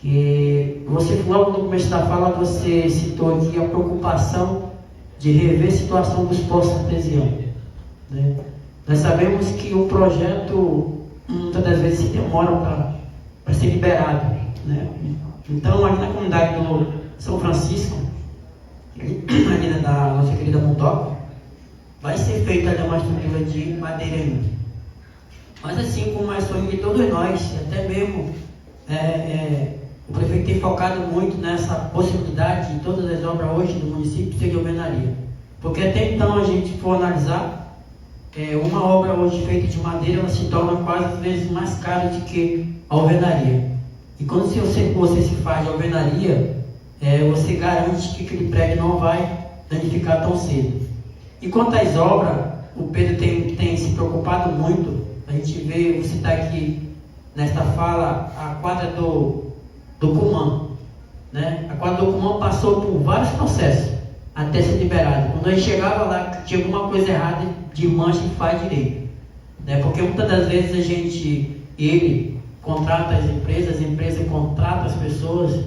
que você, logo no começo da fala, você citou aqui a preocupação de rever a situação dos poços artesianos, Nós sabemos que o projeto muitas das vezes se demora para ser liberado, Então, ali na comunidade do São Francisco, ali da nossa querida Montoca, vai ser feita ali uma estrutura de madeira ainda. Mas assim como é sonho de todos nós, até mesmo o prefeito tem focado muito nessa possibilidade de todas as obras hoje do município ser de alvenaria. Porque até então a gente for analisar, uma obra hoje feita de madeira, ela se torna quase às vezes mais cara do que a alvenaria. E quando você se faz de alvenaria, você garante que aquele prédio não vai danificar tão cedo. E quanto às obras, o Pedro tem se preocupado muito. A gente vê, vou citar aqui nesta fala, a quadra do Cumã, A quadra do Cumã passou por vários processos até ser liberada. Quando a gente chegava lá, tinha alguma coisa errada de mancha e faz direito, Porque muitas das vezes ele contrata as empresas contratam as pessoas,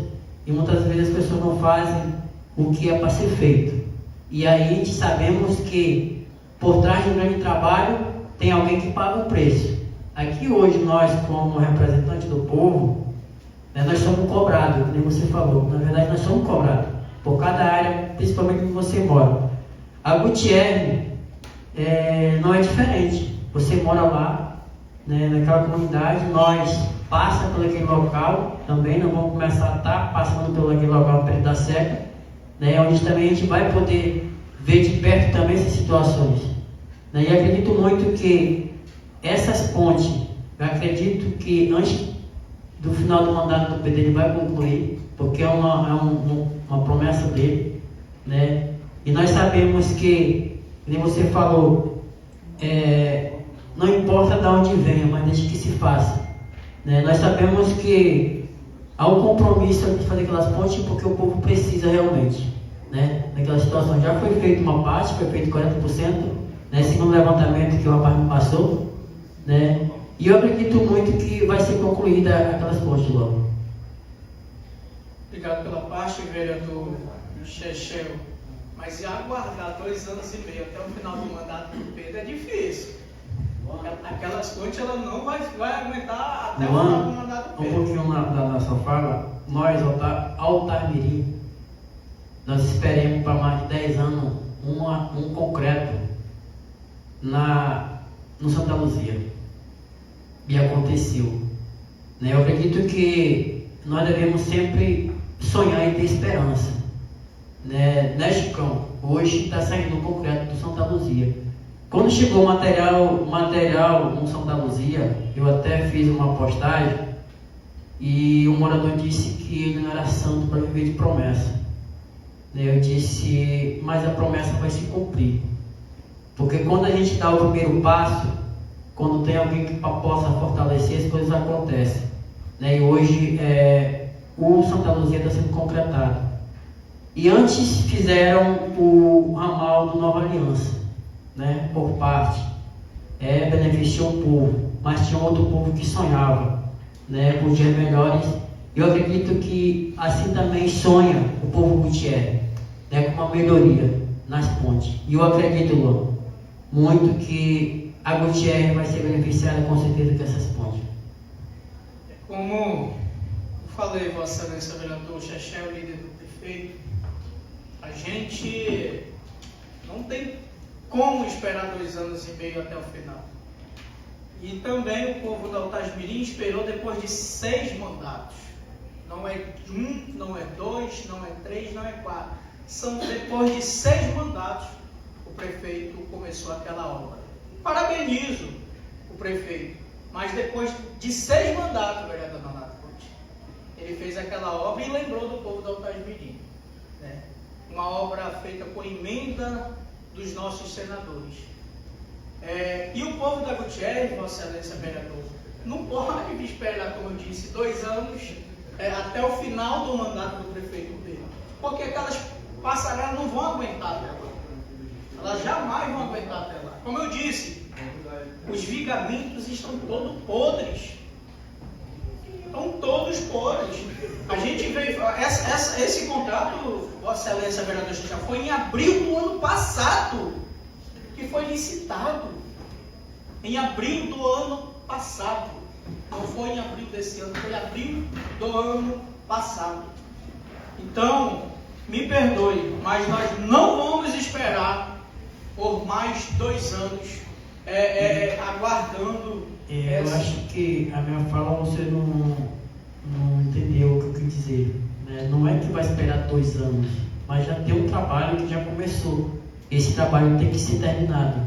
e muitas vezes as pessoas não fazem o que é para ser feito. E aí a gente sabemos que por trás de um grande trabalho tem alguém que paga o preço. Aqui hoje nós, como representantes do povo, nós somos cobrados, como você falou. Na verdade nós somos cobrados por cada área, principalmente onde você mora. A Gutierre não é diferente. Você mora lá, naquela comunidade, nós passa por aquele local também, nós vamos começar a estar passando por aquele local perto da seca, onde também a gente vai poder ver de perto também essas situações. E acredito muito que essas pontes, eu acredito que antes do final do mandato do Pedro ele vai concluir, porque é uma promessa dele, E nós sabemos que, como você falou, não importa de onde venha, mas desde que se faça. Nós sabemos que há um compromisso de fazer aquelas pontes porque o povo precisa realmente, naquela situação. Já foi feita uma parte, foi feito 40%, segundo o levantamento que o rapaz me passou, E eu acredito muito que vai ser concluída aquelas pontes logo. Obrigado pela parte, vereador Chechel. Mas aguardar 2 anos e meio até o final do mandato do Pedro é difícil. Aquelas pontes ela não vai aguentar até o final do mandato do Pedro. Um pouquinho da nossa fala, nós, Altamiri, nós esperemos para mais de 10 anos um concreto no Santa Luzia. E aconteceu. Eu acredito que nós devemos sempre sonhar e ter esperança. Chicão? Hoje está saindo o concreto do Santa Luzia. Quando chegou o material no Santa Luzia, eu até fiz uma postagem e o morador disse que ele não era santo para viver de promessa. Eu disse, mas a promessa vai se cumprir. Porque quando a gente dá o primeiro passo, quando tem alguém que possa fortalecer, as coisas acontecem. E hoje o Santa Luzia está sendo concretado. E antes fizeram o ramal do Nova Aliança, né, por parte. Beneficiou o povo, mas tinha outro povo que sonhava, né, por dias melhores. Eu acredito que assim também sonha o povo Gutierrez, né, com uma melhoria nas pontes. E eu acredito, Luan, muito que a Gutierrez vai ser beneficiada com certeza com essas pontes. Como eu falei, Vossa Excelência Vereador Chechel, líder do prefeito, a gente não tem como esperar 2 anos e meio até o final. E também o povo da Altasmirim esperou depois de 6 mandatos. Não é 1, não é 2, não é 3, não é 4. São depois de 6 mandatos o prefeito começou aquela obra. Parabenizo o prefeito, mas depois de 6 mandatos, vereador Nonato Conte, ele fez aquela obra e lembrou do povo da Altasmirim, né? Uma obra feita com emenda dos nossos senadores. E o povo da Gutierrez, Vossa Excelência Vereador, não pode esperar, como eu disse, 2 anos até o final do mandato do prefeito dele, porque aquelas passarelas não vão aguentar até lá. Elas jamais vão aguentar até lá. Como eu disse, os vigamentos estão todos podres. Estão todos podres. A gente veio. Esse contrato, Vossa Excelência Vereador, já foi em abril do ano passado que foi licitado. Em abril do ano passado. Não foi em abril desse ano, foi em abril do ano passado. Então, me perdoe, mas nós não vamos esperar por mais 2 anos aguardando. Eu acho que a minha fala você não entendeu o que eu quis dizer, né? Não é que vai esperar 2 anos, mas já tem um trabalho que já começou. Esse trabalho tem que ser terminado,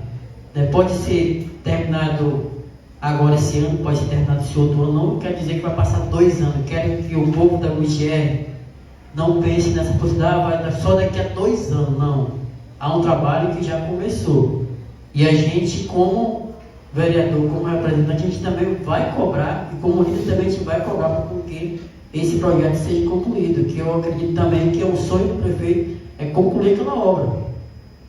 né? Pode ser terminado agora esse ano, pode ser terminado esse outro ano, não quer dizer que vai passar 2 anos. Quero que o povo da Gutierrez não pense nessa possibilidade, vai só daqui a 2 anos, não. Há um trabalho que já começou. E a gente, como vereador, como representante, a gente também vai cobrar, e como líder também a gente vai cobrar porque esse projeto seja concluído, que eu acredito também que é um sonho do prefeito, é concluir aquela obra.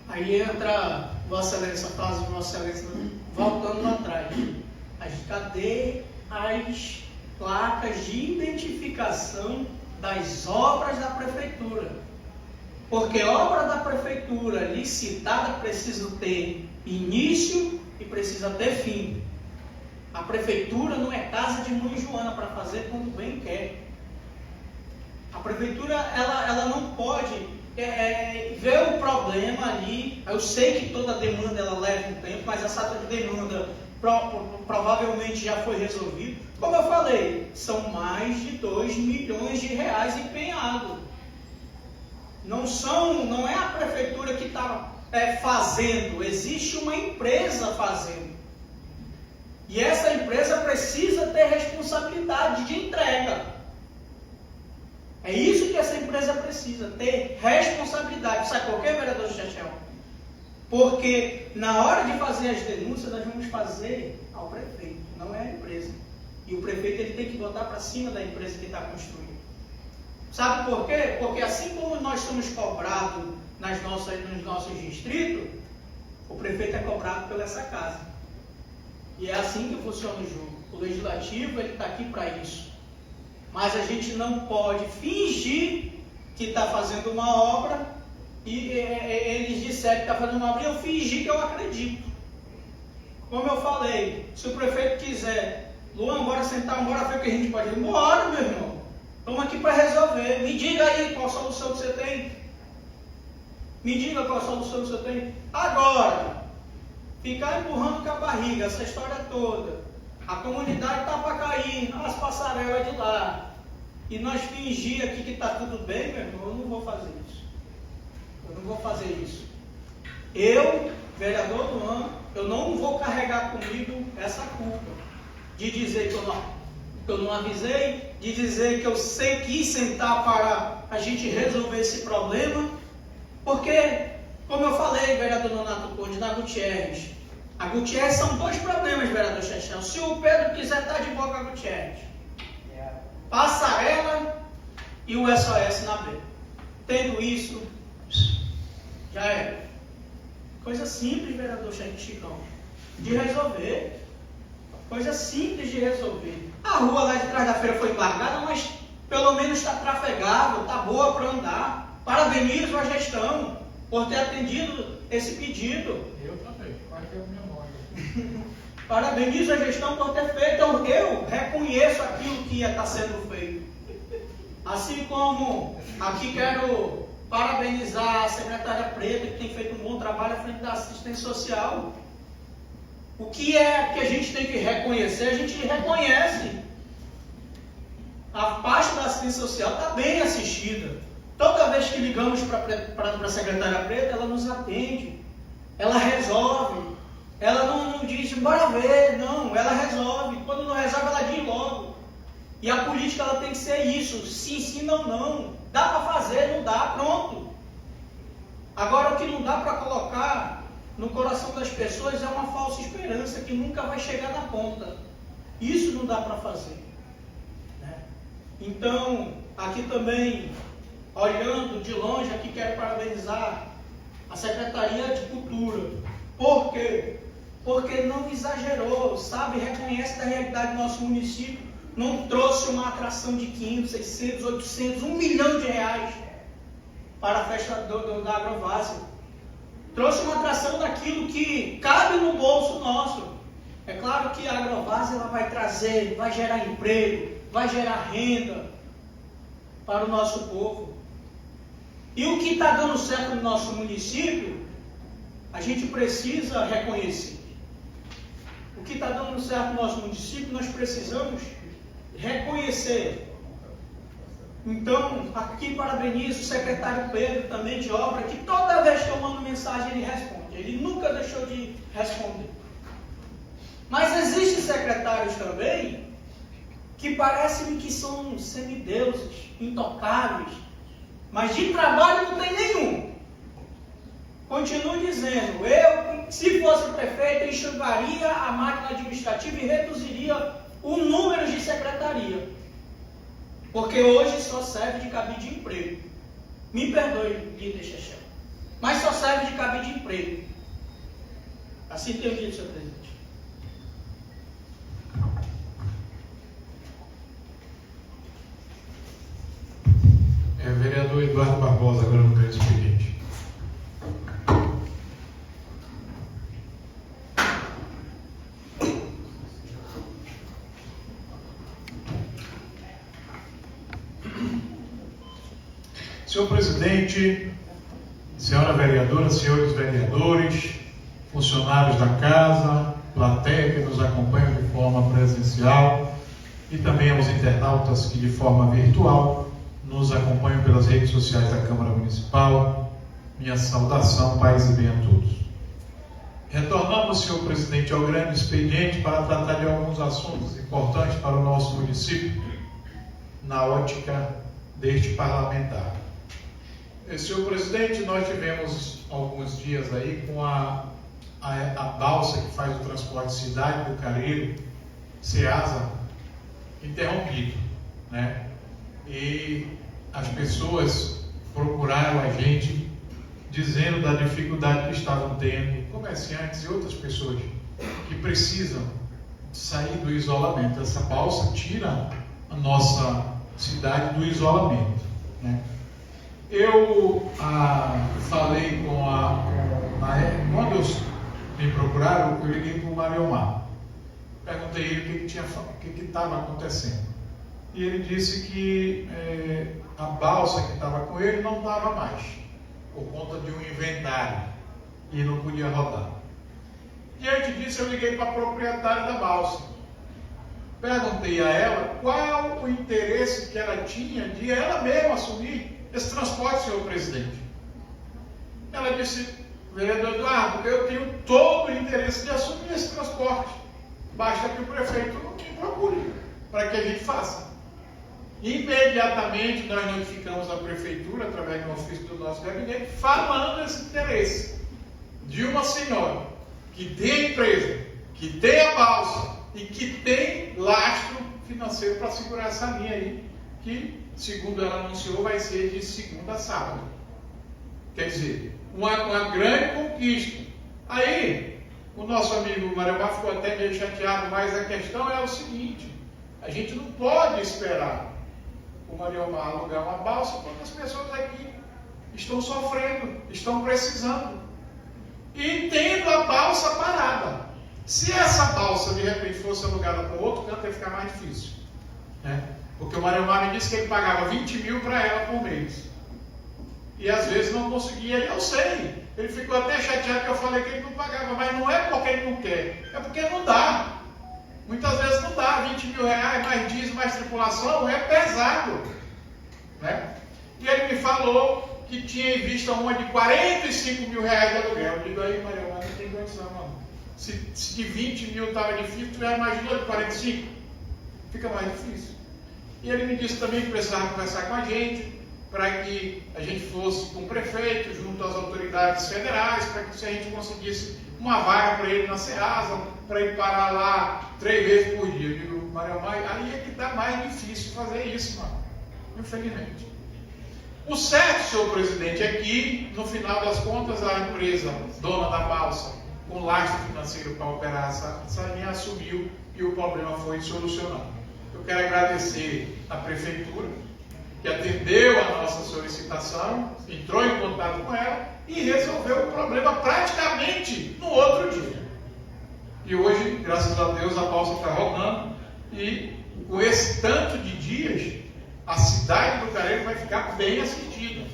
Aí entra Vossa Excelência, frase de Vossa Excelência, voltando lá atrás. Cadê as placas de identificação das obras da prefeitura? Porque obra da prefeitura licitada precisa ter início e precisa ter fim. A prefeitura não é casa de mãe Joana para fazer quando bem quer. A prefeitura ela não pode ver o problema ali. Eu sei que toda demanda ela leva um tempo, mas essa demanda provavelmente já foi resolvida. Como eu falei, são mais de 2 milhões de reais empenhados. Não é a prefeitura que está fazendo, existe uma empresa fazendo. E essa empresa precisa ter responsabilidade de entrega. É isso que essa empresa precisa, ter responsabilidade. Sabe por quê, vereador Chechel? Porque na hora de fazer as denúncias, nós vamos fazer ao prefeito, não é a empresa. E o prefeito ele tem que botar para cima da empresa que está construindo. Sabe por quê? Porque assim como nós somos cobrados nos nossos distritos, o prefeito é cobrado pela essa casa. E é assim que funciona o jogo. O legislativo ele está aqui para isso. Mas a gente não pode fingir que está fazendo uma obra e eles disseram que está fazendo uma obra e eu fingi que eu acredito. Como eu falei, se o prefeito quiser, Luan, bora sentar, bora ver o que a gente pode ir. Bora, meu irmão. Estamos aqui para resolver. Me diga aí qual a solução que você tem. Me diga qual a solução que você tem. Agora, ficar empurrando com a barriga, essa história toda. A comunidade está para cair, as passarelas de lá. E nós fingir aqui que está tudo bem, meu irmão, eu não vou fazer isso. Eu não vou fazer isso. Eu, vereador Luan, eu não vou carregar comigo essa culpa. De dizer que eu não avisei, de dizer que eu quis sentar para a gente resolver esse problema. Porque, como eu falei, vereador Nonato Conde, na Gutierrez. A Gutierrez são 2 problemas, vereador Chechel. Se o Pedro quiser estar de boa com a Gutierrez, passarela e o SOS na B. tendo isso, já era. Coisa simples, vereador Chicão, de resolver. Coisa simples de resolver. A rua lá de trás da feira foi embargada, mas pelo menos está trafegável, está boa para andar. Parabenizo a gestão por ter atendido esse pedido. Eu também, vai ter a memória. Parabenizo a gestão por ter feito. Então, eu reconheço aquilo que está sendo feito. Assim como aqui quero parabenizar a secretária Preta, que tem feito um bom trabalho à frente da assistência social. O que é que a gente tem que reconhecer? A gente reconhece. A parte da assistência social está bem assistida. Toda vez que ligamos para a secretária Preta, ela nos atende. Ela resolve. Ela não diz, bora ver. Não, ela resolve. Quando não resolve, ela diz logo. E a política ela tem que ser isso. Sim, não. Dá para fazer, não dá, pronto. Agora, o que não dá para colocar no coração das pessoas é uma falsa esperança que nunca vai chegar na ponta. Isso não dá para fazer. Né? Então, aqui também, olhando de longe, aqui quero parabenizar a Secretaria de Cultura. Por quê? Porque não exagerou, sabe? Reconhece a realidade do nosso município. Não trouxe uma atração de 500, 600, 800, 1 milhão de reais para a festa da Agrovárzea. Trouxe uma atração daquilo que cabe no bolso nosso. É claro que a Agrovárzea ela vai trazer, vai gerar emprego, vai gerar renda para o nosso povo. E o que está dando certo no nosso município, a gente precisa reconhecer. O que está dando certo no nosso município, nós precisamos reconhecer. Então, aqui parabenizo o secretário Pedro também de obra, que toda vez que eu mando mensagem ele responde. Ele nunca deixou de responder. Mas existem secretários também que parecem que são semideuses, intocáveis, mas de trabalho não tem nenhum. Continuo dizendo, eu, se fosse prefeito, enxugaria a máquina administrativa e reduziria o número de secretaria. Porque hoje só serve de cabide de emprego. Me perdoe, líder Chechel, mas só serve de cabide de emprego. Assim tem dito, senhor presidente. Vereador Eduardo Barbosa, agora no grande expediente. Senhor presidente, senhora vereadora, senhores vereadores, funcionários da casa, plateia que nos acompanham de forma presencial e também aos internautas que de forma virtual nos acompanham pelas redes sociais da Câmara Municipal, minha saudação, paz e bem a todos. Retornamos, senhor presidente, ao grande expediente para tratar de alguns assuntos importantes para o nosso município, na ótica deste parlamentar. Senhor presidente, nós tivemos alguns dias aí com a balsa que faz o transporte cidade do Careiro, Ceasa, interrompido, né? E as pessoas procuraram a gente dizendo da dificuldade que estavam tendo, comerciantes e outras pessoas que precisam sair do isolamento. Essa balsa tira a nossa cidade do isolamento, né? Eu falei quando me procuraram, eu liguei para o Mariomar. Perguntei ele o que estava acontecendo. E ele disse que a balsa que estava com ele não dava mais, por conta de um inventário, e não podia rodar. Diante disso, eu liguei para a proprietária da balsa. Perguntei a ela qual o interesse que ela tinha de ela mesma assumir esse transporte, senhor presidente. Ela disse, vereador Eduardo, eu tenho todo o interesse de assumir esse transporte. Basta que o prefeito me procure para que a gente faça. Imediatamente nós notificamos a prefeitura, através de um ofício do nosso gabinete, falando esse interesse de uma senhora que tem a empresa, que tem a balsa e que tem lastro financeiro para segurar essa linha aí, que segundo ela anunciou, vai ser de segunda a sábado. Quer dizer, uma grande conquista. Aí, o nosso amigo Mariomar ficou até meio chateado, mas a questão é o seguinte: a gente não pode esperar o Mariomar alugar uma balsa quando as pessoas aqui estão sofrendo, estão precisando. E tendo a balsa parada. Se essa balsa de repente fosse alugada para outro canto, ia ficar mais difícil. Né? Porque o Mariomar me disse que ele pagava 20 mil para ela por mês. E às vezes não conseguia, eu sei. Ele ficou até chateado que eu falei que ele não pagava, mas não é porque ele não quer, é porque não dá. Muitas vezes não dá, 20 mil reais, mais diesel, mais tripulação, é pesado. Né? E ele me falou que tinha em vista uma de 45 mil reais de aluguel. Eu digo aí, Maria, não tem condição, mano. Se de 20 mil estava difícil, tu imaginou de 45? Fica mais difícil. E ele me disse também que precisava conversar com a gente, para que a gente fosse com o prefeito, junto às autoridades federais, para que se a gente conseguisse uma vaga para ele na Ceasa, para ele parar lá 3 vezes por dia. Eu digo, Mariomar, aí é que está mais difícil fazer isso, mano. Infelizmente. O certo, senhor presidente, é que, no final das contas, a empresa dona da balsa, com lastro financeiro para operar essa linha, assumiu e o problema foi solucionado. Eu quero agradecer à prefeitura, que atendeu a nossa solicitação, entrou em contato com ela e resolveu o problema praticamente no outro dia. E hoje, graças a Deus, a balsa está rodando e com esse tanto de dias, a cidade do Careiro vai ficar bem assistida.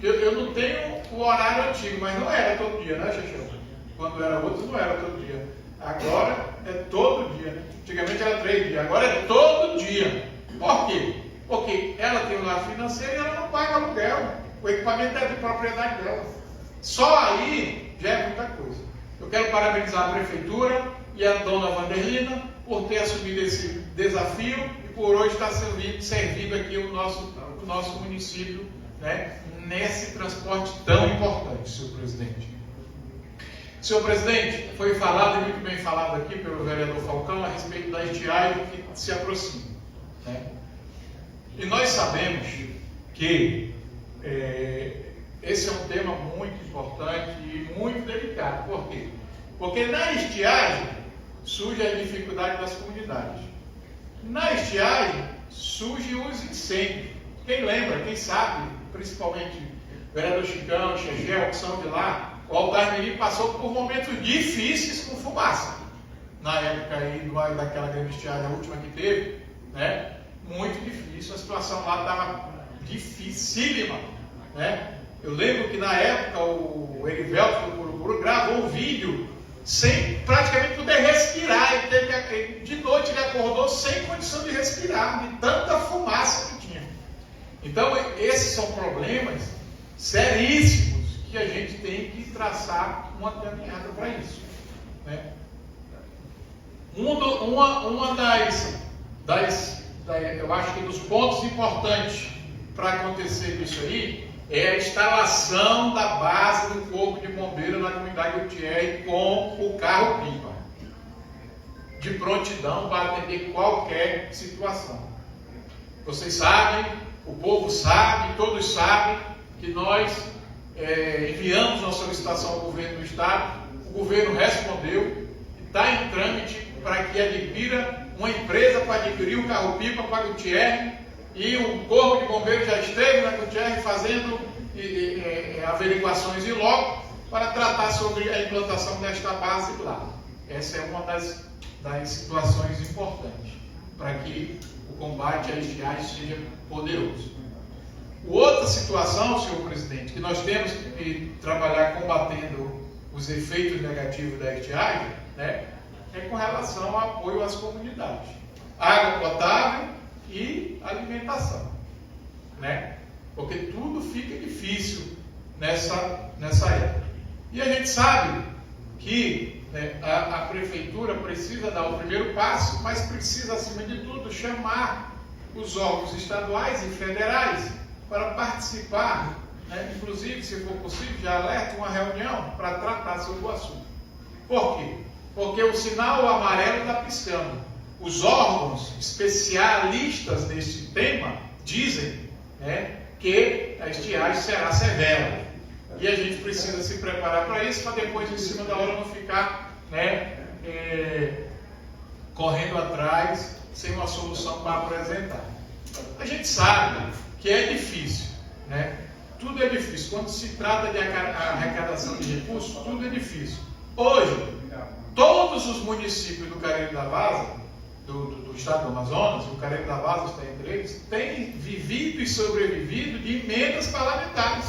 Eu não tenho o horário antigo, mas não era todo dia, né, Xexão? Quando era outro, não era todo dia. Agora é todo dia, né? Antigamente era 3 dias, agora é todo dia. Por quê? Porque ela tem um lastro financeiro e ela não paga aluguel. O equipamento é de propriedade dela. Só aí já é muita coisa. Eu quero parabenizar a prefeitura e a dona Vanderlina por ter assumido esse desafio e por hoje estar servindo aqui o nosso município, né, nesse transporte tão importante, senhor presidente. Senhor presidente, foi falado e muito bem falado aqui pelo vereador Falcão a respeito da estiagem que se aproxima. Né? E nós sabemos que esse é um tema muito importante e muito delicado. Por quê? Porque na estiagem surge a dificuldade das comunidades. Na estiagem surgem os incêndios. Quem lembra, quem sabe, principalmente o vereador Chicão, o Chegel, que são de lá, o Altar Mirim passou por momentos difíceis com fumaça. Na época aí, daquela grande estiagem, a última que teve, né? Muito difícil, a situação lá estava dificílima, né? Eu lembro que na época o Erivelto do Curupuru gravou um vídeo sem praticamente poder respirar. De noite ele acordou sem condição de respirar, de tanta fumaça que tinha. Então esses são problemas seríssimos que a gente tem que traçar uma caminhada para isso, né? Uma eu acho que dos pontos importantes para acontecer isso aí é a instalação da base do Corpo de Bombeiro na comunidade Gutierre com o carro-pipa, de prontidão para atender qualquer situação. Vocês sabem, o povo sabe, todos sabem que nós enviamos uma solicitação ao governo do estado, o governo respondeu, está em trâmite para que adquira uma empresa para adquirir o carro-pipa para Gutierre, e o Corpo de Bombeiros já esteve na Gutierre fazendo averiguações em loco para tratar sobre a implantação desta base lá. Essa é uma das situações importantes para que o combate à estiagem seja poderoso. Outra situação, senhor presidente, que nós temos que trabalhar combatendo os efeitos negativos da estiagem, né, é com relação ao apoio às comunidades. Água potável e alimentação, né? Porque tudo fica difícil nessa época. E a gente sabe que a prefeitura precisa dar o primeiro passo, mas precisa, acima de tudo, chamar os órgãos estaduais e federais para participar, né? Inclusive, se for possível, já alerta uma reunião para tratar sobre o assunto. Por quê? Porque o sinal amarelo está piscando. Os órgãos especialistas nesse tema dizem, né, que a estiagem será severa. E a gente precisa se preparar para isso, para depois, em cima da hora, não ficar, né, correndo atrás sem uma solução para apresentar. A gente sabe que é difícil, né? Tudo é difícil. Quando se trata de arrecadação de recursos, tudo é difícil. Hoje, todos os municípios do Cariri da Várzea, do estado do Amazonas, o Cariri da Várzea está entre eles, têm vivido e sobrevivido de emendas parlamentares.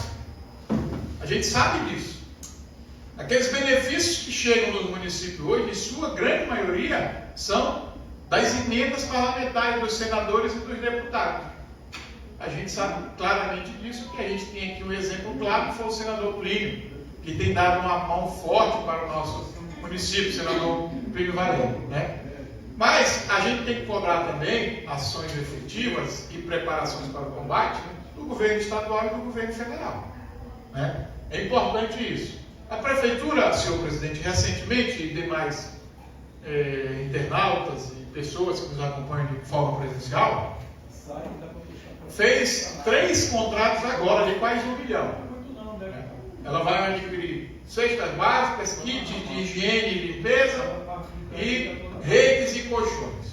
A gente sabe disso. Aqueles benefícios que chegam nos municípios hoje, em sua grande maioria, são das emendas parlamentares dos senadores e dos deputados. A gente sabe claramente disso, que a gente tem aqui um exemplo claro, que foi o senador Plínio, que tem dado uma mão forte para o nosso município, o senador Plínio Valério, né? Mas a gente tem que cobrar também ações efetivas e preparações para o combate do governo estadual e do governo federal, né? É importante isso. A prefeitura, senhor presidente, recentemente, e demais internautas e pessoas que nos acompanham de forma presencial, fez 3 contratos agora de quase 1 milhão. Ela vai adquirir cestas básicas, kits de higiene e limpeza e redes e colchões.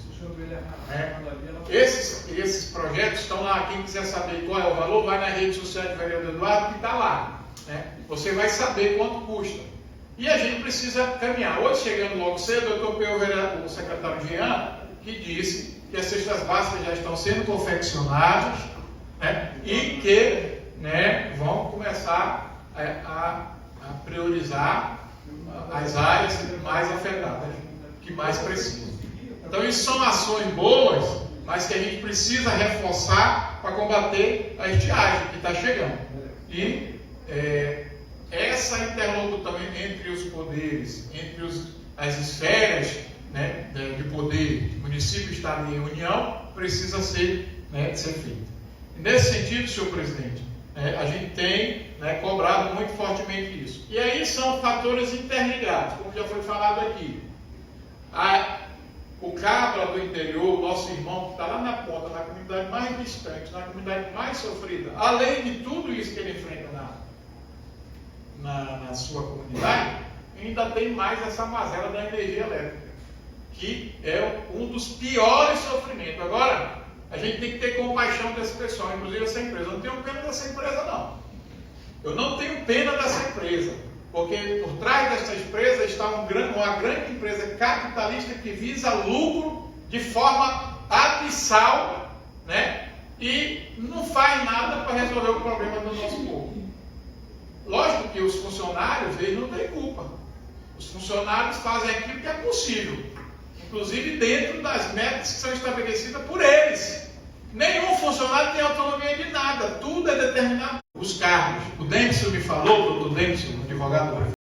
Esses projetos estão lá. Quem quiser saber qual é o valor, vai na rede social do vereador Eduardo, que está lá, né? Você vai saber quanto custa. E a gente precisa caminhar. Hoje, chegando logo cedo, eu topei o secretário Jean, que disse que as cestas básicas já estão sendo confeccionadas, né, e que, né, vão começar a priorizar as áreas mais afetadas, que mais precisam. Então, isso são ações boas, mas que a gente precisa reforçar para combater a estiagem que está chegando. E essa interlocução entre os poderes, entre as esferas, né, de poder, município, estado e União, precisa ser feita. Nesse sentido, senhor presidente, a gente tem, né, cobrado muito fortemente isso. E aí são fatores interligados, como já foi falado aqui. O cabra do interior, o nosso irmão que está lá na ponta, na comunidade mais distante, na comunidade mais sofrida, além de tudo isso que ele enfrenta na sua comunidade, ainda tem mais essa mazela da energia elétrica, que é um dos piores sofrimentos. Agora, a gente tem que ter compaixão desse pessoal, inclusive essa empresa. Eu não tenho pena dessa empresa, não. Eu não tenho pena dessa empresa, porque por trás dessa empresa está uma grande empresa capitalista que visa lucro de forma abissal, né? E não faz nada para resolver o problema do nosso povo. Lógico que os funcionários, eles não têm culpa. Os funcionários fazem aquilo que é possível, inclusive dentro das metas que são estabelecidas por eles. Nenhum funcionário tem autonomia de nada, tudo é determinado. Os cargos, o Dempsey me falou, o doutor Dempsey, advogado do prefeito,